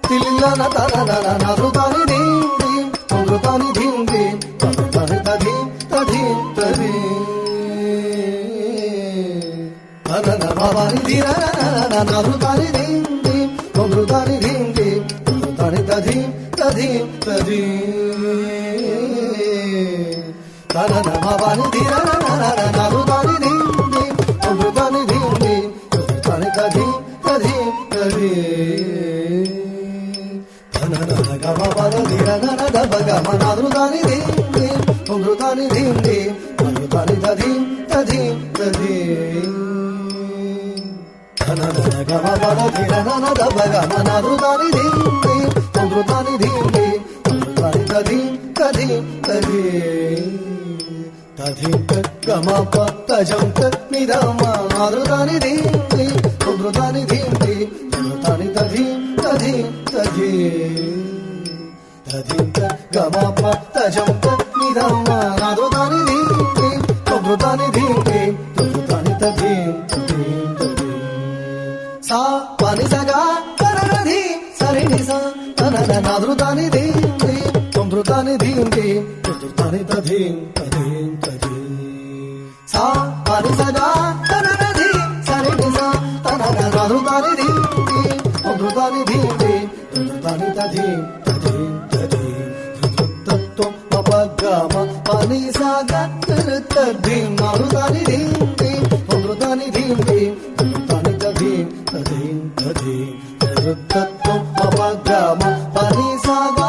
Tililana tanana nadrutani dim dim, tondrutani dim dim, nadrutani tadim tadim tadim. Tanana babani dirana nadrutani dim dim, tondrutani dim dim, nadrutani tadim tadim tadim. Tanana babani dirana nadrutani dim dim, tondrutani dim dim, nadrutani tadim tadim tadim. Tanana gama bada dirana nadabagama nadrutani dim dim, tondrutani dim dim, nadrutani tadim tadim tadim. Tanana gama bada dirana nadabagama nadrutani dim dim, tondrutani dim dim, nadrutani tadim tadim tadim. Tadim gama pa tajam nidama nadrutani dim dim, tondrutani dim dim, nadrutani tadim tadim tadim. Tadim gama pa tajam nidama nadrutani dim dim, tondrutani dim dim, nadrutani tadim tadim tadim. Sa pani sa ga taranadi sari ni sa tanana nadrutani dim dim, tondrutani dim dim, nadrutani tadim tadim tadim. Sa pani sa ga taranadi sari ni sa tanana nadrutani dim dim, tondrutani dim dim, nadrutani tadim tadim tadim. Tatum papagama pani sa ga tadim, nadrutani dim dim, tondrutani dim dim, nadrutani tadim tadim tadim. Tatum papagama pani sa ga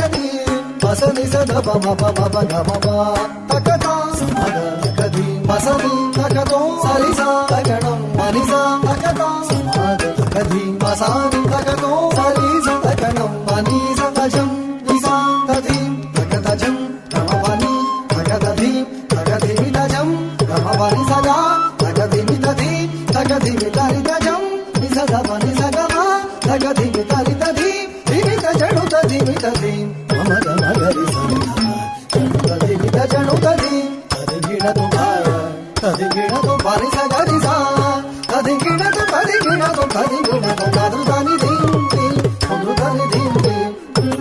கதி மசனி சத பம பம பம பம தகதா சமத கதி மசனி தகதோ சரிசா தகணம் மனிசா தகதா சமத கதி மசானி தகதோ சரிசா தகணம் மனிசா தஜம் நிசா ததி தகதஜம் கமபனி தகததி தகதி தஜம் கமபனி சதா தகதி ததி தகதி தரி தஜம் நிசத பனி சதமா தகதி தரி ததி விவித ஜணு ததி விததி மம மகரி சந்தா ததி வித ஜணு ததி ததி கிணது மாய ததி கிணது பனி சகரி சா ததி கிணது ததி கிணது ததி கிணது தது தனி தீந்தி ஒன்று தனி தீந்தி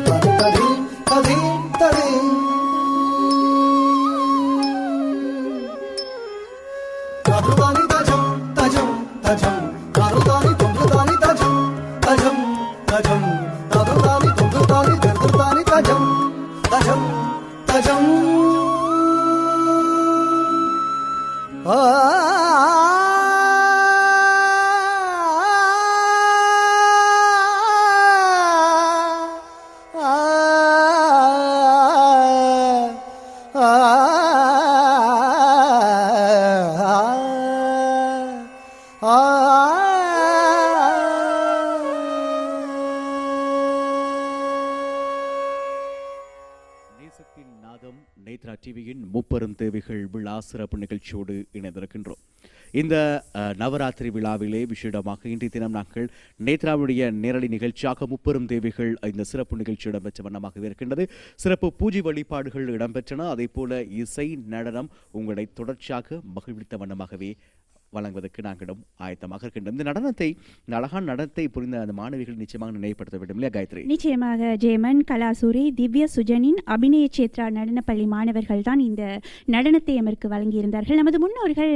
ததி ததி ததி ததி கருதானி தஜம் தஜம் தஜம் கருதானி தொங்குதானி தஜம் தஜம் தஜம் கருதானி தொங்குதானி கருதானி தஜம் தஜம் தஜம் ஆ நேசத்தின் நாதம் நேத்ரா டிவியின் முப்பெரும் தேவைகள் விழா சிறப்பு நிகழ்ச்சியோடு இணைந்திருக்கின்றோம். இந்த நவராத்திரி விழாவிலே விசேடமாக இன்றைய தினம் நாங்கள் நேத்ராவுடைய நேரடி நிகழ்ச்சியாக முப்பெரும் தேவைகள் இந்த சிறப்பு நிகழ்ச்சி இடம்பெற்ற வண்ணமாகவே இருக்கின்றது. சிறப்பு பூஜை வழிபாடுகள் இடம்பெற்றன. அதே போல இசை நடனம் உங்களை தொடர்ச்சியாக மகிழ்வித்த வண்ணமாகவே வழங்குவதற்கு நாங்களும் ஆயத்தமாக இருக்கின்றோம். இந்த நடனத்தை, இந்த அழகான நடனத்தை புரிந்த அந்த மாணவிகள் நிச்சயமாக நினைவுபடுத்த வேண்டும் இல்லையா காயத்ரி? நிச்சயமாக ஜெயமன், கலாசூரி, திவ்ய சுஜனின் அபிநய சேத்ரா நடனப்பள்ளி மாணவர்கள் தான் இந்த நடனத்தை எமக்கு வழங்கியிருந்தார்கள். நமது முன்னோர்கள்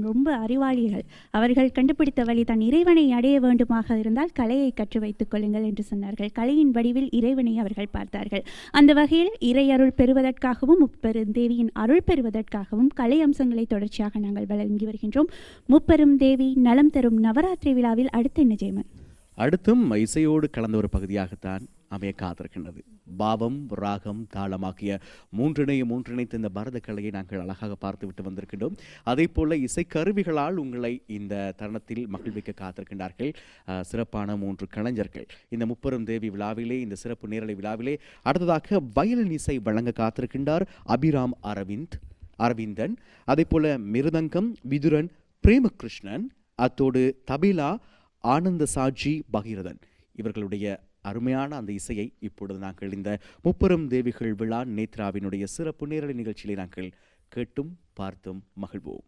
ரொம்ப அறிவாளிகள். அவர்கள் கண்டுபிடித்த வழி தான் இறைவனை அடைய வேண்டுமாக இருந்தால் கலையை கற்று வைத்துக் கொள்ளுங்கள் என்று சொன்னார்கள். கலையின் வடிவில் இறைவனை அவர்கள் பார்த்தார்கள். அந்த வகையில் இறை அருள் பெறுவதற்காகவும் முப்பெரும் தேவியின் அருள் பெறுவதற்காகவும் கலை அம்சங்களை தொடர்ச்சியாக நாங்கள் வழங்கி வருகின்றோம். முப்பெரும் தேவி நலம் தரும் நவராத்திரி விழாவில் அடுத்து என்ன ஜெயமன்? அடுத்தும் இசையோடு கலந்த ஒரு பகுதியாகத்தான் அமைய காத்திருக்கின்றது. பாவம், ராகம், தாளமாகிய மூன்றிணைத்து இந்த பரத கலையை நாங்கள் அழகாக பார்த்துவிட்டு வந்திருக்கின்றோம். அதே போல இசைக்கருவிகளால் உங்களை இந்த தருணத்தில் மகிழ்விக்க காத்திருக்கின்றார்கள் சிறப்பான 3 கலைஞர்கள். இந்த முப்பெரும் தேவி விழாவிலே, இந்த சிறப்பு நேரலை விழாவிலே அடுத்ததாக வயலின் இசை வழங்க காத்திருக்கின்றார் அபிராம் அரவிந்தன். அதே போல மிருதங்கம் விதுரன் பிரேமகிருஷ்ணன், அத்தோடு தபிலா ஆனந்த சாஜி பகீரதன். இவர்களுடைய அருமையான அந்த இசையை இப்பொழுது நாங்கள் இந்த முப்பெரும் தேவிகள் விழா நேத்ராவினுடைய சிறப்பு நேரலை நிகழ்ச்சியிலே நாங்கள் கேட்டும் பார்த்தும் மகிழ்வோம்.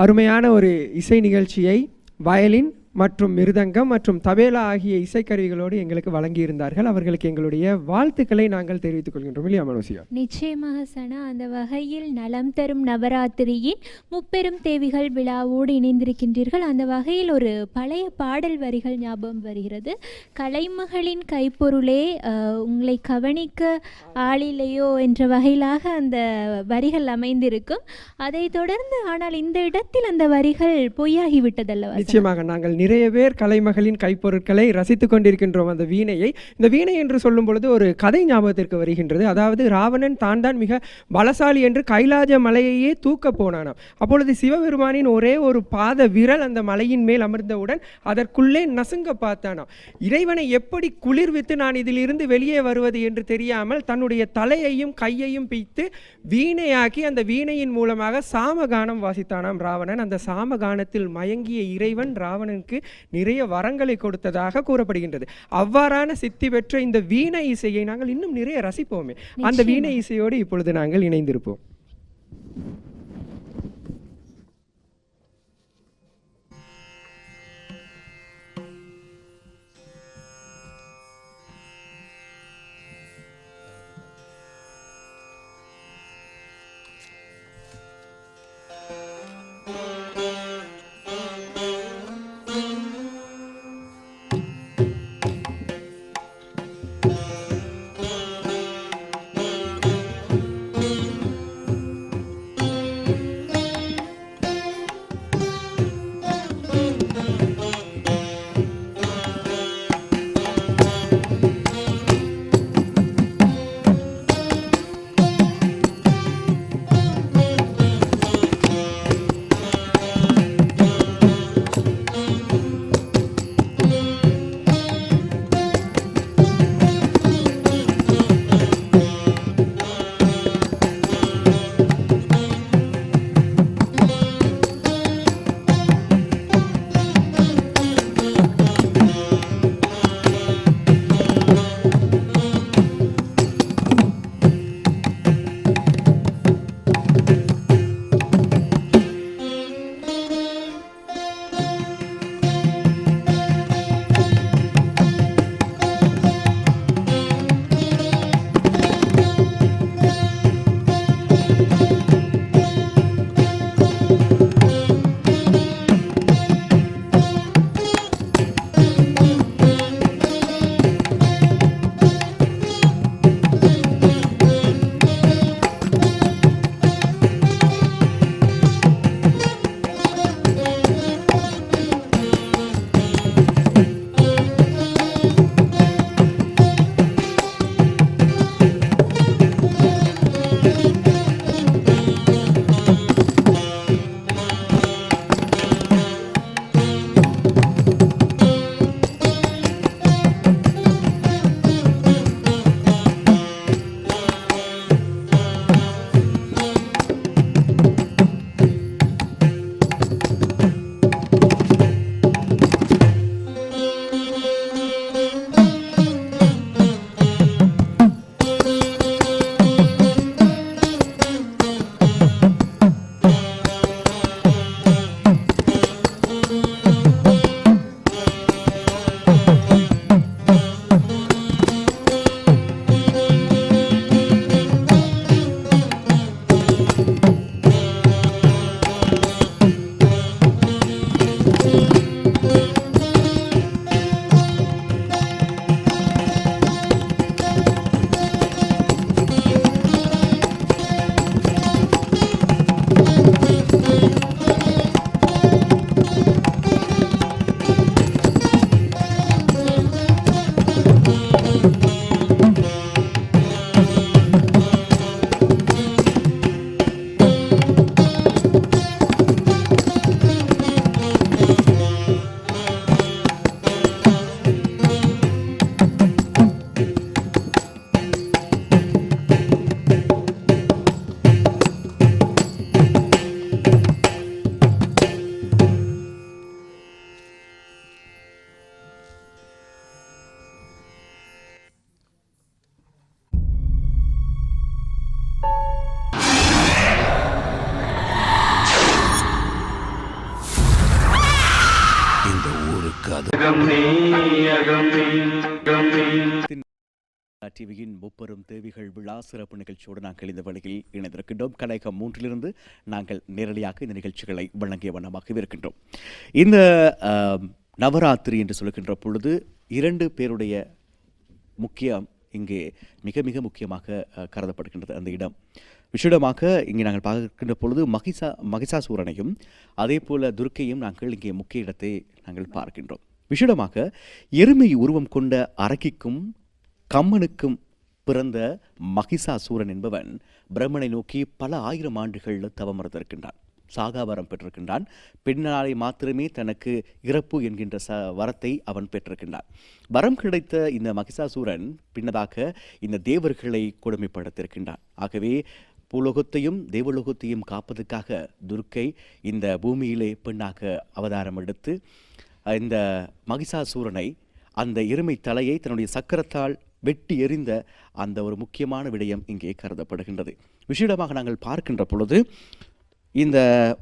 அருமையான ஒரு இசை நிகழ்ச்சியை வயலின் மற்றும் மிருதங்கம் மற்றும் தபேலா ஆகிய இசைக்கருவிகளோடு எங்களுக்கு வழங்கியிருந்தார்கள். அவர்களுக்கு எங்களுடைய வாழ்த்துக்களை நாங்கள் தெரிவித்துக் கொள்கின்றோம். இல்லையா மனோசியா? நிச்சயமாக சனா. அந்த வகையில் நலம் தரும் நவராத்திரியின் முப்பெரும் தேவிகள் விழாவோடு இணைந்திருக்கின்றீர்கள். அந்த வகையில் ஒரு பழைய பாடல் வரிகள் ஞாபகம் வருகிறது. கலைமகளின் கைப்பொருளே உங்களை கவனிக்க ஆளில்லையோ என்ற வகையிலாக அந்த வரிகள் அமைந்திருக்கும். அதை தொடர்ந்து ஆனால் இந்த இடத்தில் அந்த வரிகள் பொய்யாகிவிட்டதல்லவா? நிச்சயமாக நாங்கள் நிறைய பேர் கலைமகளின் கைப்பொருட்களை ரசித்துக் கொண்டிருக்கின்றோம். அந்த வீணையை, இந்த வீணை என்று சொல்லும் பொழுது ஒரு கதை ஞாபகத்திற்கு வருகின்றது. அதாவது ராவணன் தான் மிக பலசாலி என்று கைலாஜ மலையையே தூக்க போனானாம். அப்பொழுது சிவபெருமானின் ஒரே ஒரு பாத விரல் அந்த மலையின் மேல் அமர்ந்தவுடன் அதற்குள்ளே நசுங்க பார்த்தானாம். இறைவனை எப்படி குளிர்வித்து நான் இதிலிருந்து வெளியே வருவது என்று தெரியாமல் தன்னுடைய தலையையும் கையையும் பிய்த்து வீணையாக்கி அந்த வீணையின் மூலமாக சாமகானம் வாசித்தானாம் ராவணன். அந்த சாமகானத்தில் மயங்கிய இறைவன் ராவணனுக்கு நிறைய வரங்களை கொடுத்ததாக கூறப்படுகின்றது. அவ்வாறான சித்தி பெற்ற இந்த வீணை இசையை நாங்கள் இன்னும் நிறைய ரசிப்போமே. அந்த வீணை இசையோடு இப்பொழுது நாங்கள் இணைந்திருப்போம். டிவியின் முப்பெரும் தேவிகள் விழா சிறப்பு நிகழ்ச்சியோடு நாங்கள் இந்த வழியில் இணைந்திருக்கின்றோம். கலையகம் 3 நாங்கள் நேரடியாக இந்த நிகழ்ச்சிகளை வழங்கிய வண்ணமாக இருக்கின்றோம். இந்த நவராத்திரி என்று சொல்லுகின்ற பொழுது 2 பேருடைய முக்கியம் இங்கே மிக மிக முக்கியமாக கருதப்படுகின்றது. அந்த இடம் விஷயமாக இங்கே நாங்கள் பார்க்கின்ற பொழுது மகிஷாசூரனையும் அதே போல துர்க்கையும் நாங்கள் இங்கே முக்கிய இடத்தை நாங்கள் பார்க்கின்றோம். விஷயமாக எருமை உருவம் கொண்ட அரக்கிக்கும் கம்மனுக்கும் பிறந்த மகிஷாசூரன் என்பவன் பிரம்மனை நோக்கி பல 1000 ஆண்டுகள் தவம் இருந்திருக்கின்றான். சாகாவரம் பெற்றிருக்கின்றான். பெண்ணாலை மாத்திரமே தனக்கு இறப்பு என்கின்ற வரத்தை அவன் பெற்றிருக்கின்றான். வரம் கிடைத்த இந்த மகிஷாசூரன் பின்னதாக இந்த தேவர்களை கொடுமைப்படுத்தியிருக்கின்றான். ஆகவே பூலோகத்தையும் தேவலோகத்தையும் காப்பதற்காக துர்க்கை இந்த பூமியிலே பெண்ணாக அவதாரம் எடுத்து இந்த மகிஷாசூரனை அந்த எருமை தலையை தன்னுடைய சக்கரத்தால் வெட்டி எறிந்த அந்த ஒரு முக்கியமான விடயம் இங்கே கருதப்படுகின்றது. விஷயமாக நாங்கள் பார்க்கின்ற பொழுது இந்த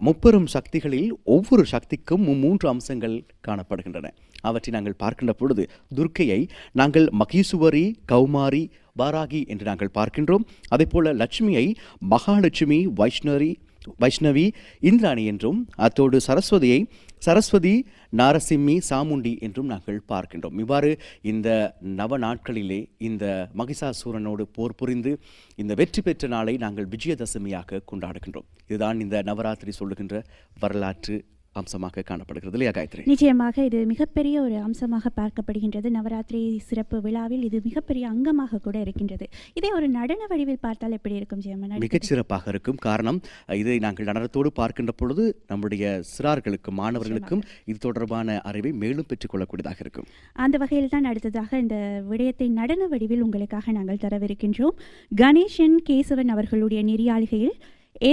முப்பெரும் சக்திகளில் ஒவ்வொரு சக்திக்கும் 3 அம்சங்கள் காணப்படுகின்றன. அவற்றை நாங்கள் பார்க்கின்ற பொழுது துர்க்கையை நாங்கள் மகேசுவரி, கௌமாரி, வாராகி என்று நாங்கள் பார்க்கின்றோம். அதே போல லட்சுமியை மகாலட்சுமி, வைஷ்ணவி, இந்திராணி என்றும், அத்தோடு சரஸ்வதியை சரஸ்வதி, நாரசிம்மி, சாமுண்டி என்றும் நாங்கள் பார்க்கின்றோம். இவ்வாறு இந்த நவ நாட்களிலே இந்த மகிஷாசூரனோடு போர் புரிந்து இந்த வெற்றி பெற்ற நாளை நாங்கள் விஜயதசமியாக கொண்டாடுகின்றோம். இதுதான் இந்த நவராத்திரி சொல்லுகின்ற வரலாற்று அம்சமாக காணப்படுகிறது இல்லையா காயத்ரி? நிச்சயமாக இது மிகப்பெரிய ஒரு அம்சமாக பார்க்கப்படுகின்றது. நவராத்திரி சிறப்பு விழாவில் இது மிகப்பெரிய அங்கமாக கூட இருக்கின்றது. இதே ஒரு நடன வடிவில் பார்த்தால் எப்படி இருக்கும் ஜெயமன்? மிகச்சிறப்பாக இருக்கும். காரணம், இதை நாங்கள் நடனத்தோடு பார்க்கின்ற பொழுது நம்முடைய சிறார்களுக்கும் மாணவர்களுக்கும் இது தொடர்பான அறிவை மேலும் பெற்றுக்கொள்ளக்கூடியதாக இருக்கும். அந்த வகையில் தான் அடுத்ததாக இந்த விடயத்தை நடன வடிவில் உங்களுக்காக நாங்கள் தரவிருக்கின்றோம். கணேசன் கேசவன் அவர்களுடைய நெறியாளிகையில்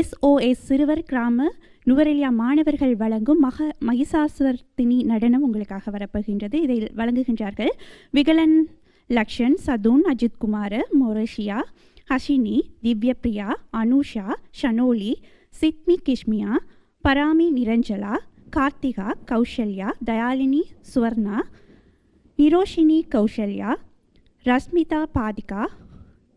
SOS சிறுவர் கிராம நுவரெலியா மாணவர்கள் வழங்கும் மகிஷாசுவர்த்தினி நடனம் உங்களுக்காக வரப்போகின்றது. இதை வழங்குகின்றார்கள் விகலன் லக்ஷன், சதுன், அஜித்குமார், மொரேஷியா, ஹஷினி, திவ்யபிரியா, அனுஷா, ஷனோலி, சித்மி கிஷ்மியா, பராமி நிரஞ்சலா, கார்த்திகா, கௌஷல்யா, தயாலினி சுவர்ணா, நிரோஷினி கௌஷல்யா, ரஸ்மிதா பாதிகா,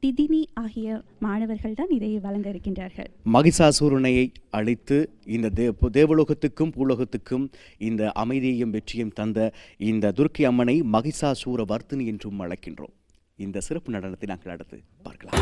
திதினி ஆகிய மாணவர்கள் தான் இதை வழங்க இருக்கின்றார்கள். மகிஷாசூரனை அழித்து இந்த தேவலோகத்துக்கும் பூலோகத்துக்கும் இந்த அமைதியையும் வெற்றியும் தந்த இந்த துர்க்கை அம்மனை மகிஷாசூர வர்த்தினி என்றும் அழைக்கின்றோம். இந்த சிறப்பு நடனத்தை நாங்கள் அடுத்து பார்க்கலாம்.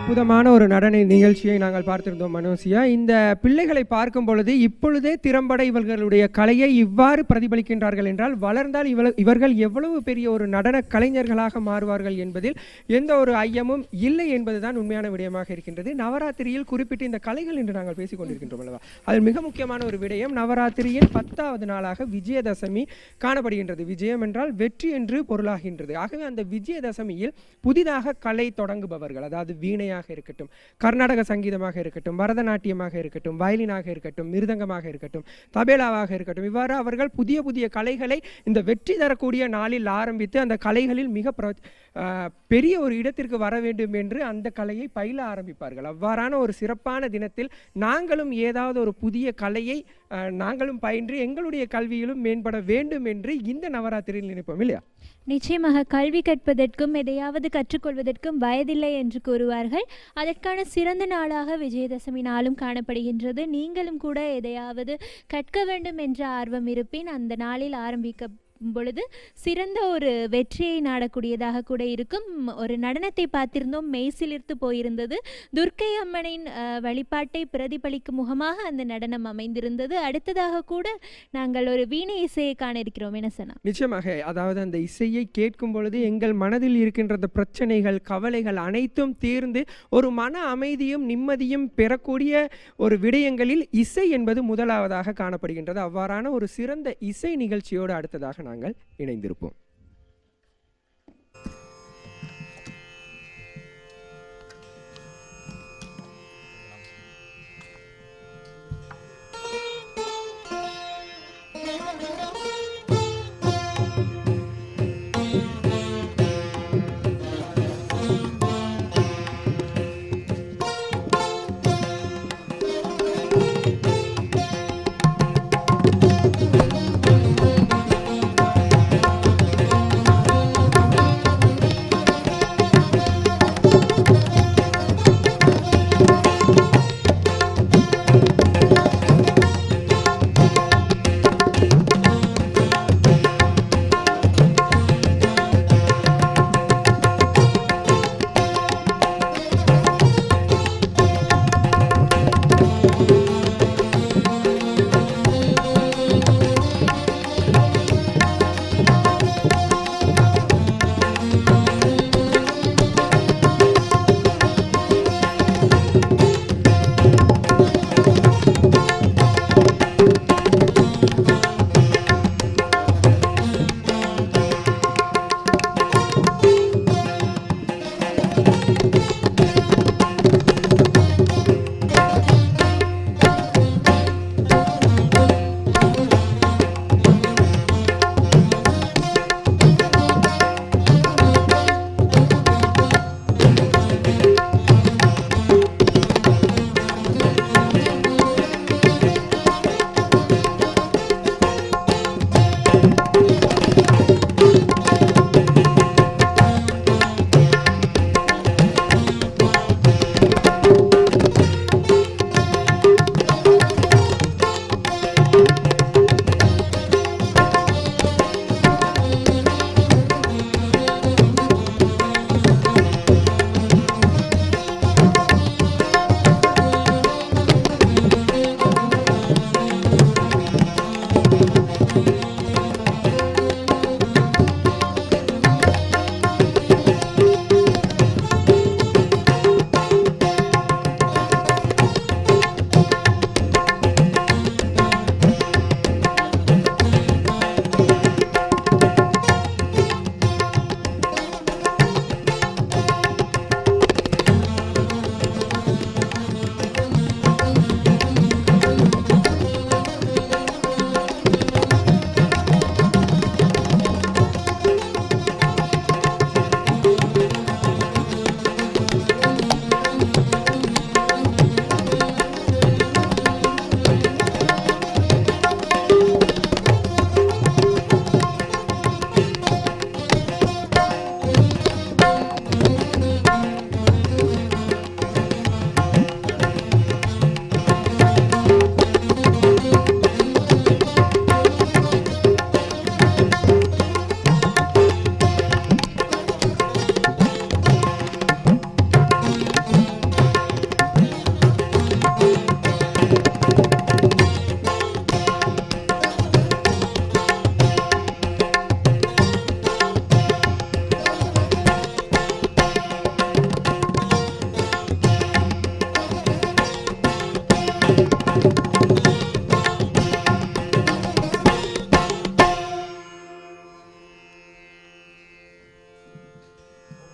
அற்புதமான ஒரு நடன நிகழ்ச்சியை நாங்கள் பார்த்திருந்தோம் மனோசியா. இந்த பிள்ளைகளை பார்க்கும் பொழுது இப்பொழுதே திறம்பட இவர்களுடைய கலையை இவ்வாறு பிரதிபலிக்கின்றார்கள் என்றால் வளர்ந்தால் இவர்கள் எவ்வளவு பெரிய ஒரு நடன கலைஞர்களாக மாறுவார்கள் என்பதில் எந்த ஒரு ஐயமும் இல்லை என்பதுதான் உண்மையான விடயமாக இருக்கின்றது. நவராத்திரியில் குறிப்பிட்டு இந்த கலைகள் என்று நாங்கள் பேசிக் கொண்டிருக்கின்றோம் அல்லவா, அதில் மிக முக்கியமான ஒரு விடயம் நவராத்திரியின் 10வது நாளாக விஜயதசமி காணப்படுகின்றது. விஜயம் என்றால் வெற்றி என்று பொருளாகின்றது. ஆகவே அந்த விஜயதசமியில் புதிதாக கலை தொடங்குபவர்கள், அதாவது வீணையாக இருக்கட்டும், கர்நாடக சங்கீதமாக இருக்கட்டும், பரதநாட்டியமாக இருக்கட்டும், வயலினாக இருக்கட்டும், மிருதங்கமாக இருக்கட்டும், தபேலாவாக இருக்கட்டும், இவ்வாறு அவர்கள் புதிய புதிய கலைகளை இந்த வெற்றி தரக்கூடிய நாளில் ஆரம்பித்து அந்த கலைகளில் மிக பெரிய ஒரு இடத்திற்கு வர வேண்டும் என்று அந்த கலையை பயில ஆரம்பிப்பார்கள். அவ்வாறான ஒரு சிறப்பான தினத்தில் நாங்களும் ஏதாவது ஒரு புதிய கலையை நாங்களும் பயின்று எங்களுடைய கல்வியிலும் மேம்பட வேண்டும் என்று இந்த நவராத்திரியில் நினைப்போம் இல்லையா? நிச்சயமாக கல்வி கற்பதற்கும் எதையாவது கற்றுக்கொள்வதற்கும் வயதில்லை என்று கூறுவார்கள். அதற்கான சிறந்த நாளாக விஜயதசமி நாளும் காணப்படுகின்றது. நீங்களும் கூட எதையாவது கற்க வேண்டும் என்ற ஆர்வம் இருப்பின் அந்த நாளில் ஆரம்பிக்க பொழுது சிறந்த ஒரு வெற்றியை நாடக்கூடியதாக கூட இருக்கும். ஒரு நடனத்தை பார்த்திருந்தோம், மெய்சிலிர்த்து போயிருந்தது. துர்க்கை அம்மனின் வழிபாட்டை பிரதிபலிக்கும் முகமாக அந்த நடனம் அமைந்திருந்தது. அடுத்ததாக கூட நாங்கள் ஒரு வீணை இசையை காண இருக்கிறோம். என்ன சொன்னா? நிச்சயமாக, அதாவது அந்த இசையை கேட்கும் பொழுது எங்கள் மனதில் இருக்கின்ற அந்த பிரச்சனைகள், கவலைகள் அனைத்தும் தீர்ந்து ஒரு மன அமைதியும் நிம்மதியும் பெறக்கூடிய ஒரு விடயங்களில் இசை என்பது முதலாவதாக காணப்படுகின்றது. அவ்வாறான ஒரு சிறந்த இசை நிகழ்ச்சியோடு அடுத்ததாக நாங்கள் இணைந்திருப்போம்.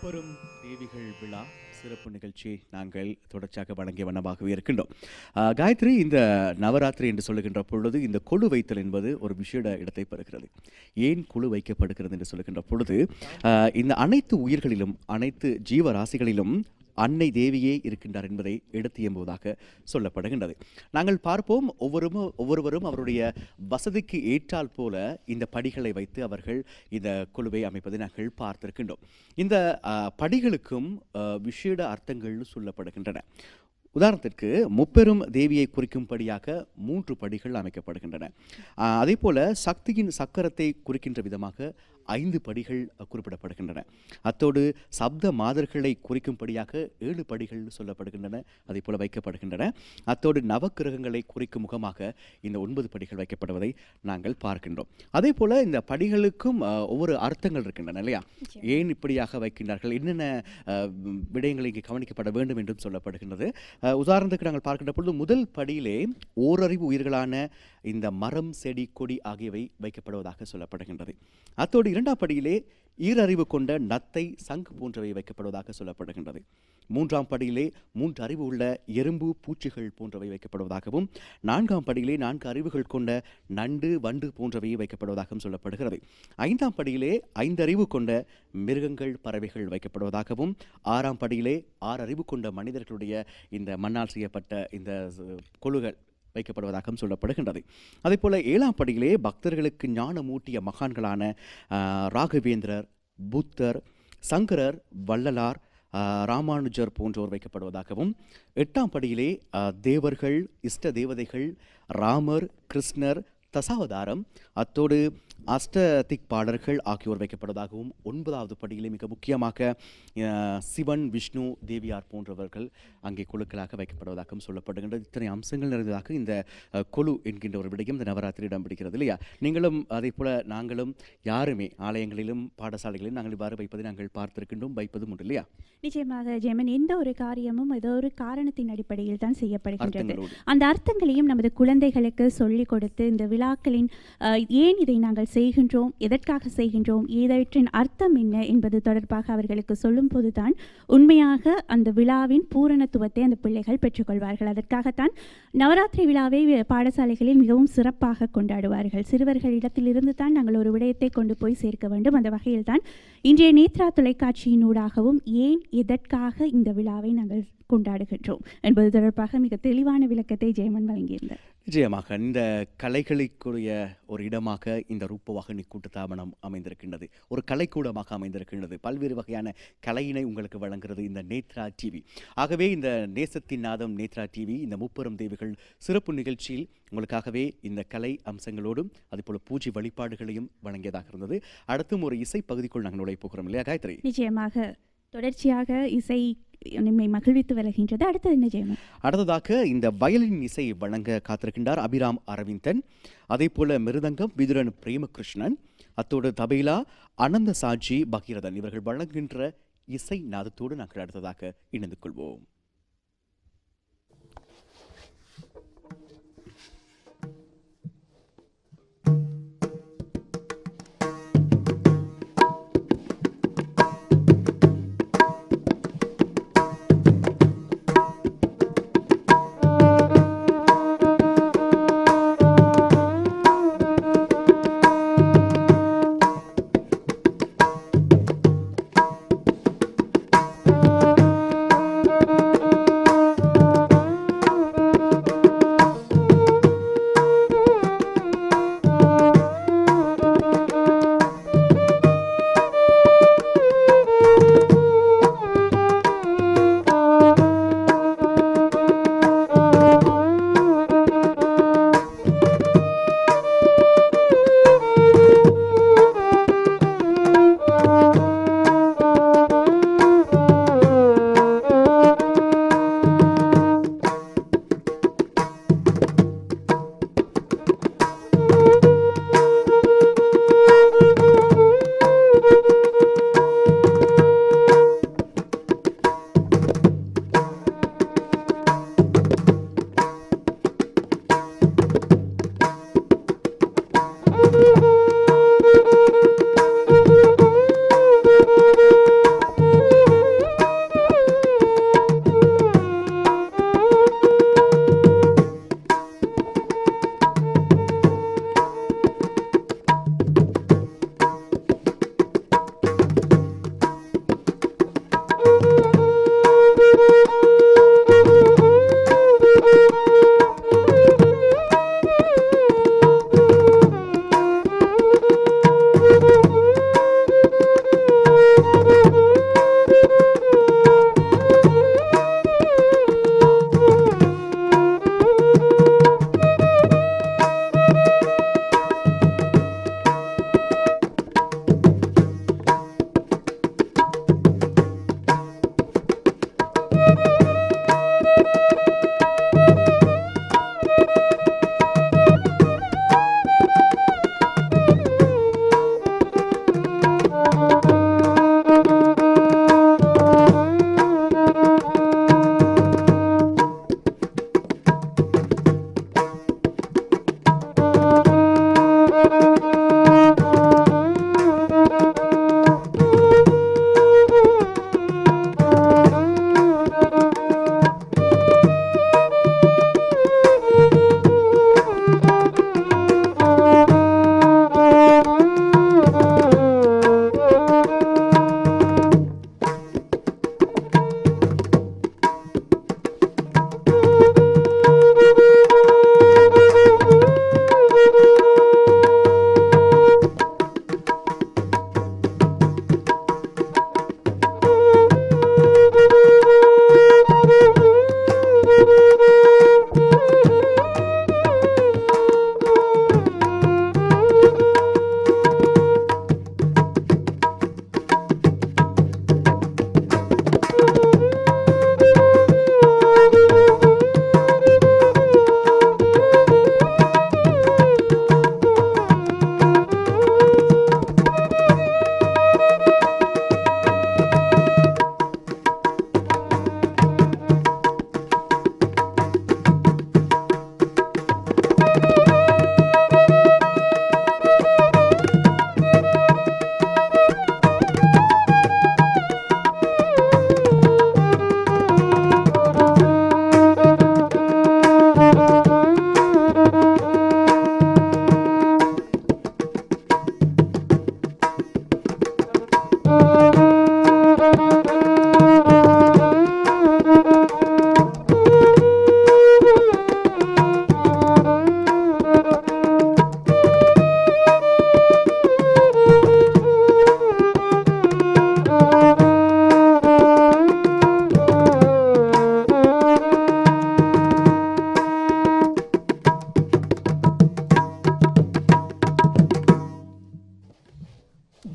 முப்பெரும் தேவிகள் விழா சிறப்பு நிகழ்ச்சி நாங்கள் தொடர்ச்சியாக வழங்கிய வண்ணமாகவே இருக்கின்றோம். காயத்ரி, இந்த நவராத்திரி என்று சொல்லுகின்ற பொழுது இந்த கொலு வைத்தல் என்பது ஒரு விசேட இடத்தை பெறுகிறது. ஏன் கொலு வைக்கப்படுகிறது என்று சொல்லுகின்ற பொழுது இந்த அனைத்து உயிர்களிலும் அனைத்து ஜீவராசிகளிலும் அன்னை தேவியே இருக்கின்றார் என்பதை எடுத்து எம்புவதாக சொல்லப்படுகின்றது. நாங்கள் பார்ப்போம், ஒவ்வொருவரும் அவருடைய வசதிக்கு ஏற்றால் போல இந்த படிகளை வைத்து அவர்கள் இந்த குழுவை அமைப்பதை நாங்கள் பார்த்திருக்கின்றோம். இந்த படிகளுக்கும் விசேட அர்த்தங்கள் சொல்லப்படுகின்றன. உதாரணத்திற்கு முப்பெரும் தேவியை குறிக்கும்படியாக 3 படிகள் அமைக்கப்படுகின்றன. அதே போல சக்தியின் சக்கரத்தை குறிக்கின்ற விதமாக 5 படிகள் குறிப்பிடப்படுகின்றன. அத்தோடு சப்த மாதர்களை குறிக்கும்படியாக 7 படிகள் சொல்லப்படுகின்றன, அதே போல வைக்கப்படுகின்றன. அத்தோடு நவக்கிரகங்களை குறிக்கும் முகமாக இந்த 9 படிகள் வைக்கப்படுவதை நாங்கள் பார்க்கின்றோம். அதே போல இந்த படிகளுக்கும் ஒவ்வொரு அர்த்தங்கள் இருக்கின்றன இல்லையா? ஏன் இப்படியாக வைக்கின்றார்கள், என்னென்ன விடயங்கள் இங்கே கவனிக்கப்பட வேண்டும் என்றும் சொல்லப்படுகின்றது. உதாரணத்துக்கு நாங்கள் பார்க்கின்ற பொழுது முதல் படியிலே ஓரறிவு உயிர்களான இந்த மரம், செடி, கொடி ஆகியவை வைக்கப்படுவதாக சொல்லப்படுகின்றது. அத்தோடு 2ஆம் படியிலே ஈரறிவு கொண்ட நத்தை, சங்கு போன்றவை வைக்கப்படுவதாக சொல்லப்படுகின்றது. 3ஆம் படியிலே 3 அறிவு உள்ள எறும்பு, பூச்சிகள் போன்றவை வைக்கப்படுவதாகவும் 4ஆம் படியிலே 4 அறிவுகள் கொண்ட நண்டு, வண்டு போன்றவை வைக்கப்படுவதாகவும் சொல்லப்படுகிறது. 5ஆம் படியிலே 5 அறிவு கொண்ட மிருகங்கள், பறவைகள் வைக்கப்படுவதாகவும் 6ஆம் படியிலே 6 அறிவு கொண்ட மனிதர்களுடைய இந்த மண்ணால் செய்யப்பட்ட இந்த கொழுகள் வைக்கப்படுவதாகவும் சொல்லப்படுகின்றது. அதே போல 7ஆம் படியிலே பக்தர்களுக்கு ஞானமூட்டிய மகான்களான ராகவேந்திரர், புத்தர், சங்கரர், வள்ளலார், ராமானுஜர் போன்றோர் வைக்கப்படுவதாகவும் 8ஆம் படியிலே தேவர்கள், இஷ்ட தேவதைகள், ராமர், கிருஷ்ணர், தசாவதாரம், அத்தோடு அஷ்டதிக்பாலர்கள் ஆகியோர் வைக்கப்படுவதாகவும் 9வது படியிலே மிக முக்கியமாக சிவன், விஷ்ணு, தேவியார் போன்றவர்கள் அங்கே குழுக்களாக வைக்கப்படுவதாகவும் சொல்லப்படுகின்றது. இத்தனை அம்சங்கள் நிறைந்ததாக இந்த கொலு என்கின்ற ஒரு விடயம் இந்த நவராத்திரி இடம் பிடிக்கிறது இல்லையா? நீங்களும் அதே போல நாங்களும் யாருமே ஆலயங்களிலும் பாடசாலைகளிலும் நாங்கள் இவ்வாறு வைப்பதை நாங்கள் பார்த்திருக்கின்றோம், வைப்பதும் உண்டு இல்லையா? நிச்சயமாக ஜெயமன், எந்த ஒரு காரியமும் ஏதோ ஒரு காரணத்தின் அடிப்படையில் தான் செய்யப்படுகின்றது. அந்த அர்த்தங்களையும் நமது குழந்தைகளுக்கு சொல்லிக் கொடுத்து இந்த விழாக்களின் ஏன் இதை நாங்கள் செய்கின்றோம், எதற்காக செய்கின்றோம், இதற்றின் அர்த்தம் என்ன என்பது தொடர்பாக அவர்களுக்கு சொல்லும் போதுதான் உண்மையாக அந்த விழாவின் பூரணத்துவத்தை அந்த பிள்ளைகள் பெற்றுக்கொள்வார்கள். அதற்காகத்தான் நவராத்திரி விழாவை பாடசாலைகளில் மிகவும் சிறப்பாக கொண்டாடுவார்கள். சிறுவர்களிடத்திலிருந்து தான் நாங்கள் ஒரு விடயத்தை கொண்டு போய் சேர்க்க வேண்டும். அந்த வகையில் தான் இன்றைய நேத்ரா தொலைக்காட்சியினூடாகவும் ஏன் எதற்காக இந்த விழாவை நாங்கள் கொண்டாடுகின்றோம் என்பது தொடர்பாக மிக தெளிவான விளக்கத்தை ஜெயமன் வழங்கியிருந்தார். நிச்சயமாக இந்த கலைகளுக்குரிய ஒரு இடமாக இந்த ரூபவாகினி கூட்டுத்தாபனம் அமைந்திருக்கின்றது, ஒரு கலைக்கூடமாக அமைந்திருக்கின்றது. பல்வேறு வகையான கலையினை உங்களுக்கு வழங்குகிறது இந்த நேத்ரா டிவி. ஆகவே இந்த நேசத்தின் நாதம் நேத்ரா டிவி இந்த முப்பெரும் தேவிகள் சிறப்பு நிகழ்ச்சியில் உங்களுக்காகவே இந்த கலை அம்சங்களோடும் அதுபோல பூஜை வழிபாடுகளையும் வழங்கியதாக இருந்தது. அடுத்தும் ஒரு இசை பகுதிக்குள் நாங்கள் நுழைய போகிறோம் இல்லையா காயத்ரி? நிச்சயமாக தொடர்ச்சியாக இசை நம்மை மகிழ்வித்து வருகின்றது. அடுத்தது என்ன ஜெயமன்? அடுத்ததாக இந்த வயலின் இசை வழங்க காத்திருக்கின்றார் அபிராம் அரவிந்தன். அதே போல மிருதங்கம் விதுரன் பிரேமகிருஷ்ணன், அத்தோடு தபைலா அனந்த சாட்சி பகீரதன். இவர்கள் வழங்குகின்ற இசை நாதத்தோடு நாங்கள் அடுத்ததாக இணைந்து கொள்வோம்.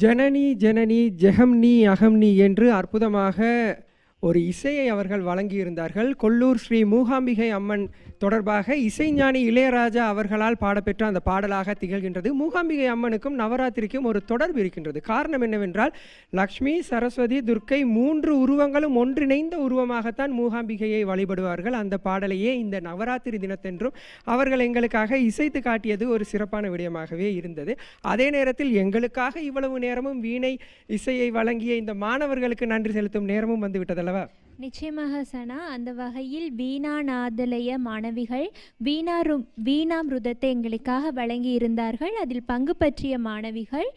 ஜனனி ஜனனி ஜெகம்னி அகம்னி என்று அற்புதமாக ஒரு இசையை அவர்கள் வழங்கியிருந்தார்கள். கொல்லூர் ஸ்ரீ மூகாம்பிகை அம்மன் தொடர்பாக இசைஞானி இளையராஜா அவர்களால் பாடப்பெற்ற அந்த பாடலாக திகழ்கின்றது. மூகாம்பிகை அம்மனுக்கும் நவராத்திரிக்கும் ஒரு தொடர்பு இருக்கின்றது. காரணம் என்னவென்றால் லக்ஷ்மி, சரஸ்வதி, துர்க்கை 3 உருவங்களும் ஒன்றிணைந்த உருவமாகத்தான் மூகாம்பிகையை வழிபடுவார்கள். அந்த பாடலையே இந்த நவராத்திரி தினத்தென்றும் அவர்கள் எங்களுக்காக இசைத்து காட்டியது ஒரு சிறப்பான விடயமாகவே இருந்தது. அதே நேரத்தில் எங்களுக்காக இவ்வளவு நேரமும் வீணை இசையை வழங்கிய இந்த மாணவர்களுக்கு நன்றி செலுத்தும் நேரமும் வந்து விட்டதல்லவா? நிச்சயமாக சனா. அந்த வகையில் வீணா நாதலய மாணவிகள் வீணாமிருதத்தை எங்களுக்காக வழங்கி இருந்தார்கள். அதில் பங்கு பற்றிய மாணவிகள்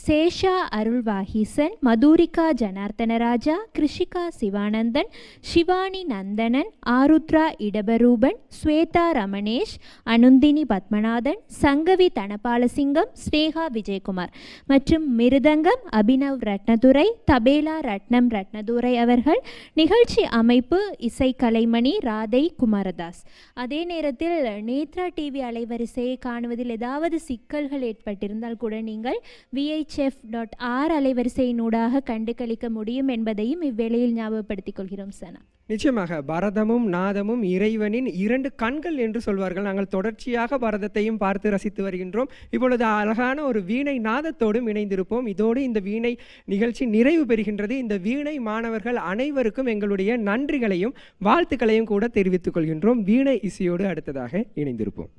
சேஷா அருள்வாகிசன், மதுரிகா ஜனார்த்தனராஜா, கிருஷிகா சிவானந்தன், சிவானி நந்தனன், ஆருத்ரா இடபரூபன், ஸ்வேதா ரமணேஷ், அனுந்தினி பத்மநாதன், சங்கவி தனபாலசிங்கம், ஸ்னேகா விஜயகுமார் மற்றும் மிருதங்கம் அபினவ் ரத்னதுரை, தபேலா ரத்னம் ரத்னதுரை அவர்கள். நிகழ்ச்சி அமைப்பு இசை கலைமணி ராதை குமாரதாஸ். அதே நேரத்தில் நேத்ரா டிவி அலைவரிசையை காணுவதில் ஏதாவது சிக்கல்கள் ஏற்பட்டிருந்தால் கூட நீங்கள் VHF.R அலைவரிசையினூடாக கண்டுகளிக்க முடியும் என்பதையும் இவ்வேளையில் ஞாபகப்படுத்திக் கொள்கிறோம் சனா. நிச்சயமாக பரதமும் நாதமும் இறைவனின் 2 கண்கள் என்று சொல்வார்கள். நாங்கள் தொடர்ச்சியாக பரதத்தையும் பார்த்து ரசித்து வருகின்றோம். இப்பொழுது அழகான ஒரு வீணை நாதத்தோடும் இணைந்திருப்போம். இதோடு இந்த வீணை நிகழ்ச்சி நிறைவு பெறுகின்றது. இந்த வீணை மாணவர்கள் அனைவருக்கும் எங்களுடைய நன்றிகளையும் வாழ்த்துக்களையும் கூட தெரிவித்துக் கொள்கின்றோம். வீணை இசையோடு அடுத்ததாக இணைந்திருப்போம்.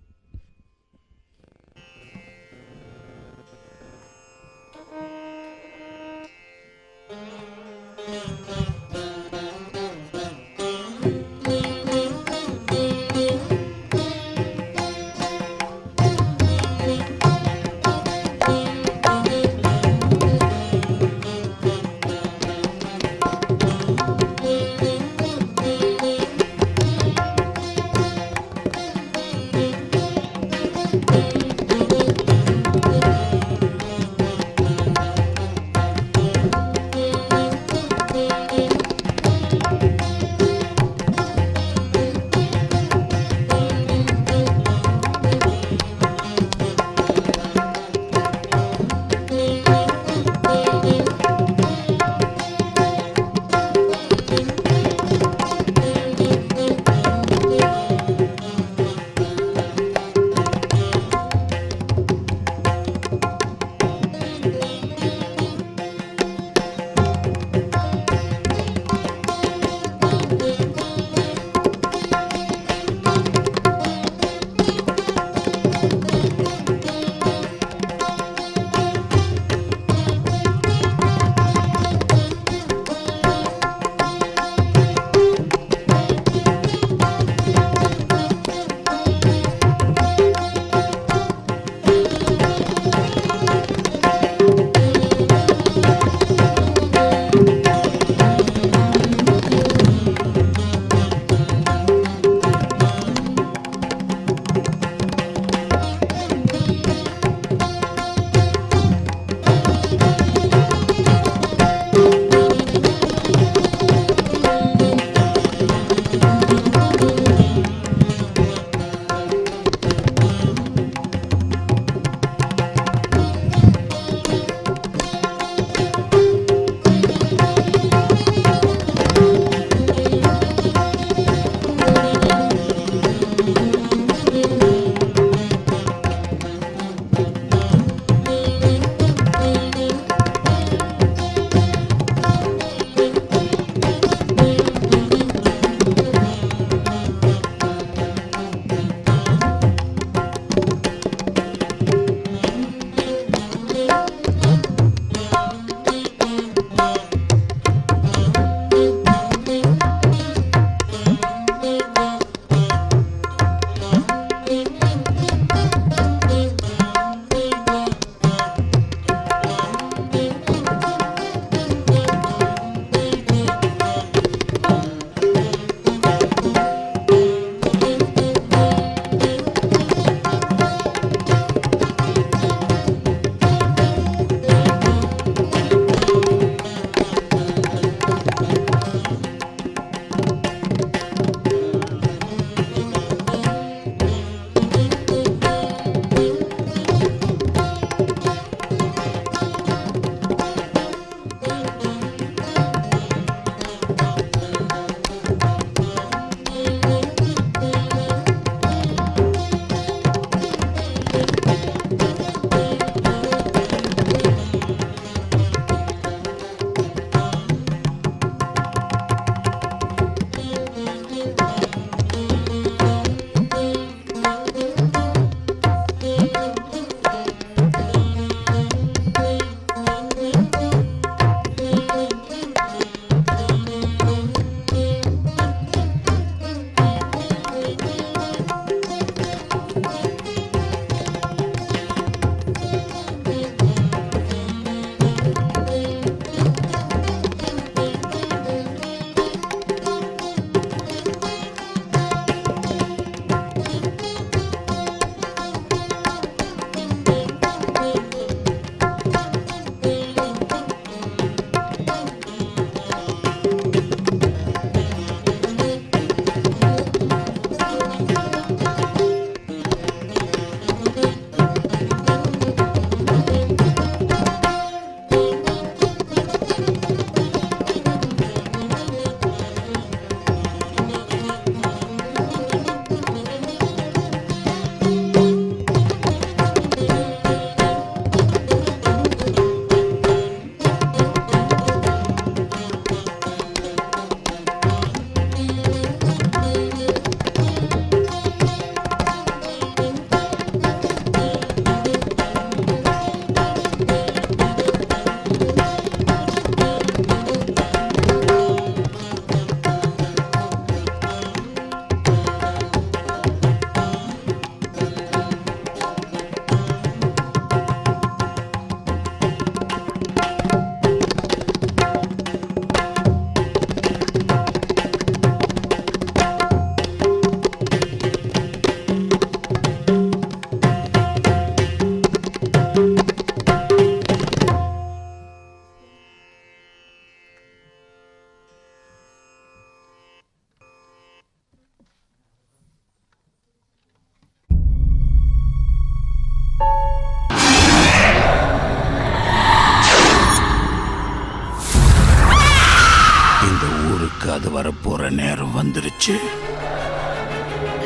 வந்துருச்சு.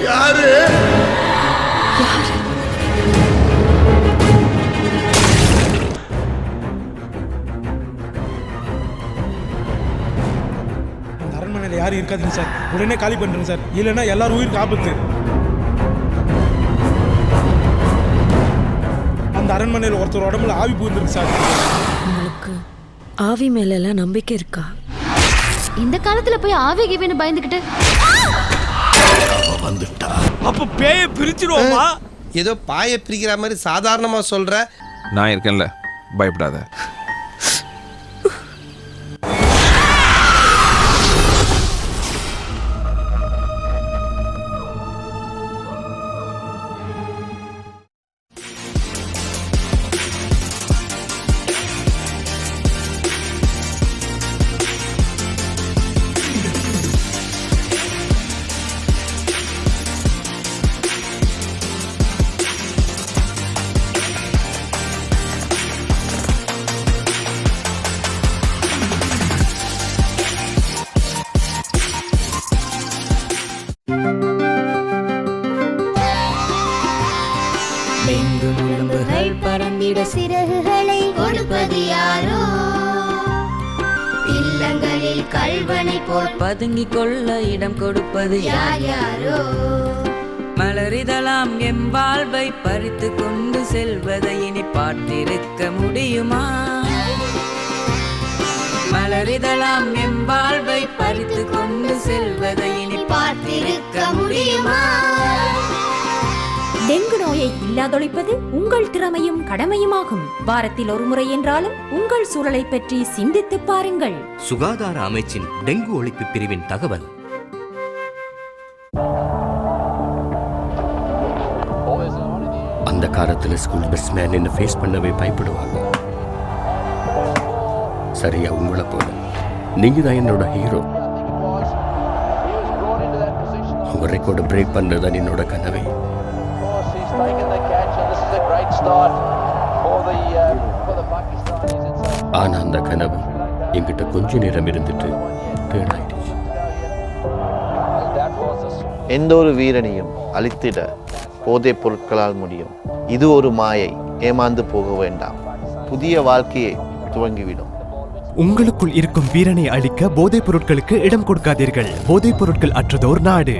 யாரு? அந்த அரண்மனையில் யாரும் இருக்காதுங்க சார். உடனே காலி பண்ணுறேங்க சார், இல்லைன்னா எல்லாரும் உயிருக்கு ஆபத்து. அந்த அரண்மனையில் ஒருத்தர் உடம்புல ஆவி பூந்துருக்கு சார். உங்களுக்கு ஆவி மேலெல்லாம் நம்பிக்கை இருக்கா? இந்த காலத்துல போய் ஆவி கிவின்னு பயந்துக்கிட்டு வந்துட்டா. அப்ப பேய பிரிச்சிடுவோமா? ஏதோ பாயை பிரிக்கிற மாதிரி சாதாரணமா சொல்ற. நான் இருக்கேன்ல, பயப்படாத. பறந்திட சிறகுகளை கொடுப்பது யாரோ? இல்லங்களில் கல்வனை போல் பதுங்கிக் கொள்ள இடம் கொடுப்பது யாரோ? மலரிதழாம் எம் வாழ்வை பறித்து கொண்டு செல்வதை இனி பார்த்திருக்க முடியுமா? மலரிதழாம் எம் வாழ்வை பறித்து கொண்டு செல்வதை இனி பார்த்திருக்க முடியுமா? டெங்கு நோயை இல்லாதொழிப்பது உங்கள் திறமையும் கடமையுமாகும். வாரத்தில் ஒரு முறை என்றாலும் உங்கள் சூழலை பற்றி சிந்தித்து பாருங்கள். சுகாதார அமைச்சின் டெங்கு ஒழிப்பு பிரிவின் தகவல். அந்த காலத்துல ஸ்கூல் பஸ் மேன் என்ன ஃபேஸ் பண்ணவே பயப்படுவாங்க. சரியா உங்களை போல நீங்க தான் என்னோட ஹீரோ. உங்க ரெக்கார்டு பிரேக் பண்ணதான் என்னோட கனவே. ஆனா அந்த கனவு என்கிட்ட கொஞ்ச நேரம் இருந்துட்டு டேர்ன் ஆயிடுச்சு. எந்த ஒரு வீரனையும் அழித்திட போதைப் பொருட்களால் முடியும். இது ஒரு மாயை, ஏமாந்து போக வேண்டாம். புதிய வாழ்க்கையை துவங்கிவிடும். உங்களுக்குள் இருக்கும் வீரனை அழிக்க போதைப் பொருட்களுக்கு இடம் கொடுக்காதீர்கள். போதைப் பொருட்கள் அற்றதோர் நாடு.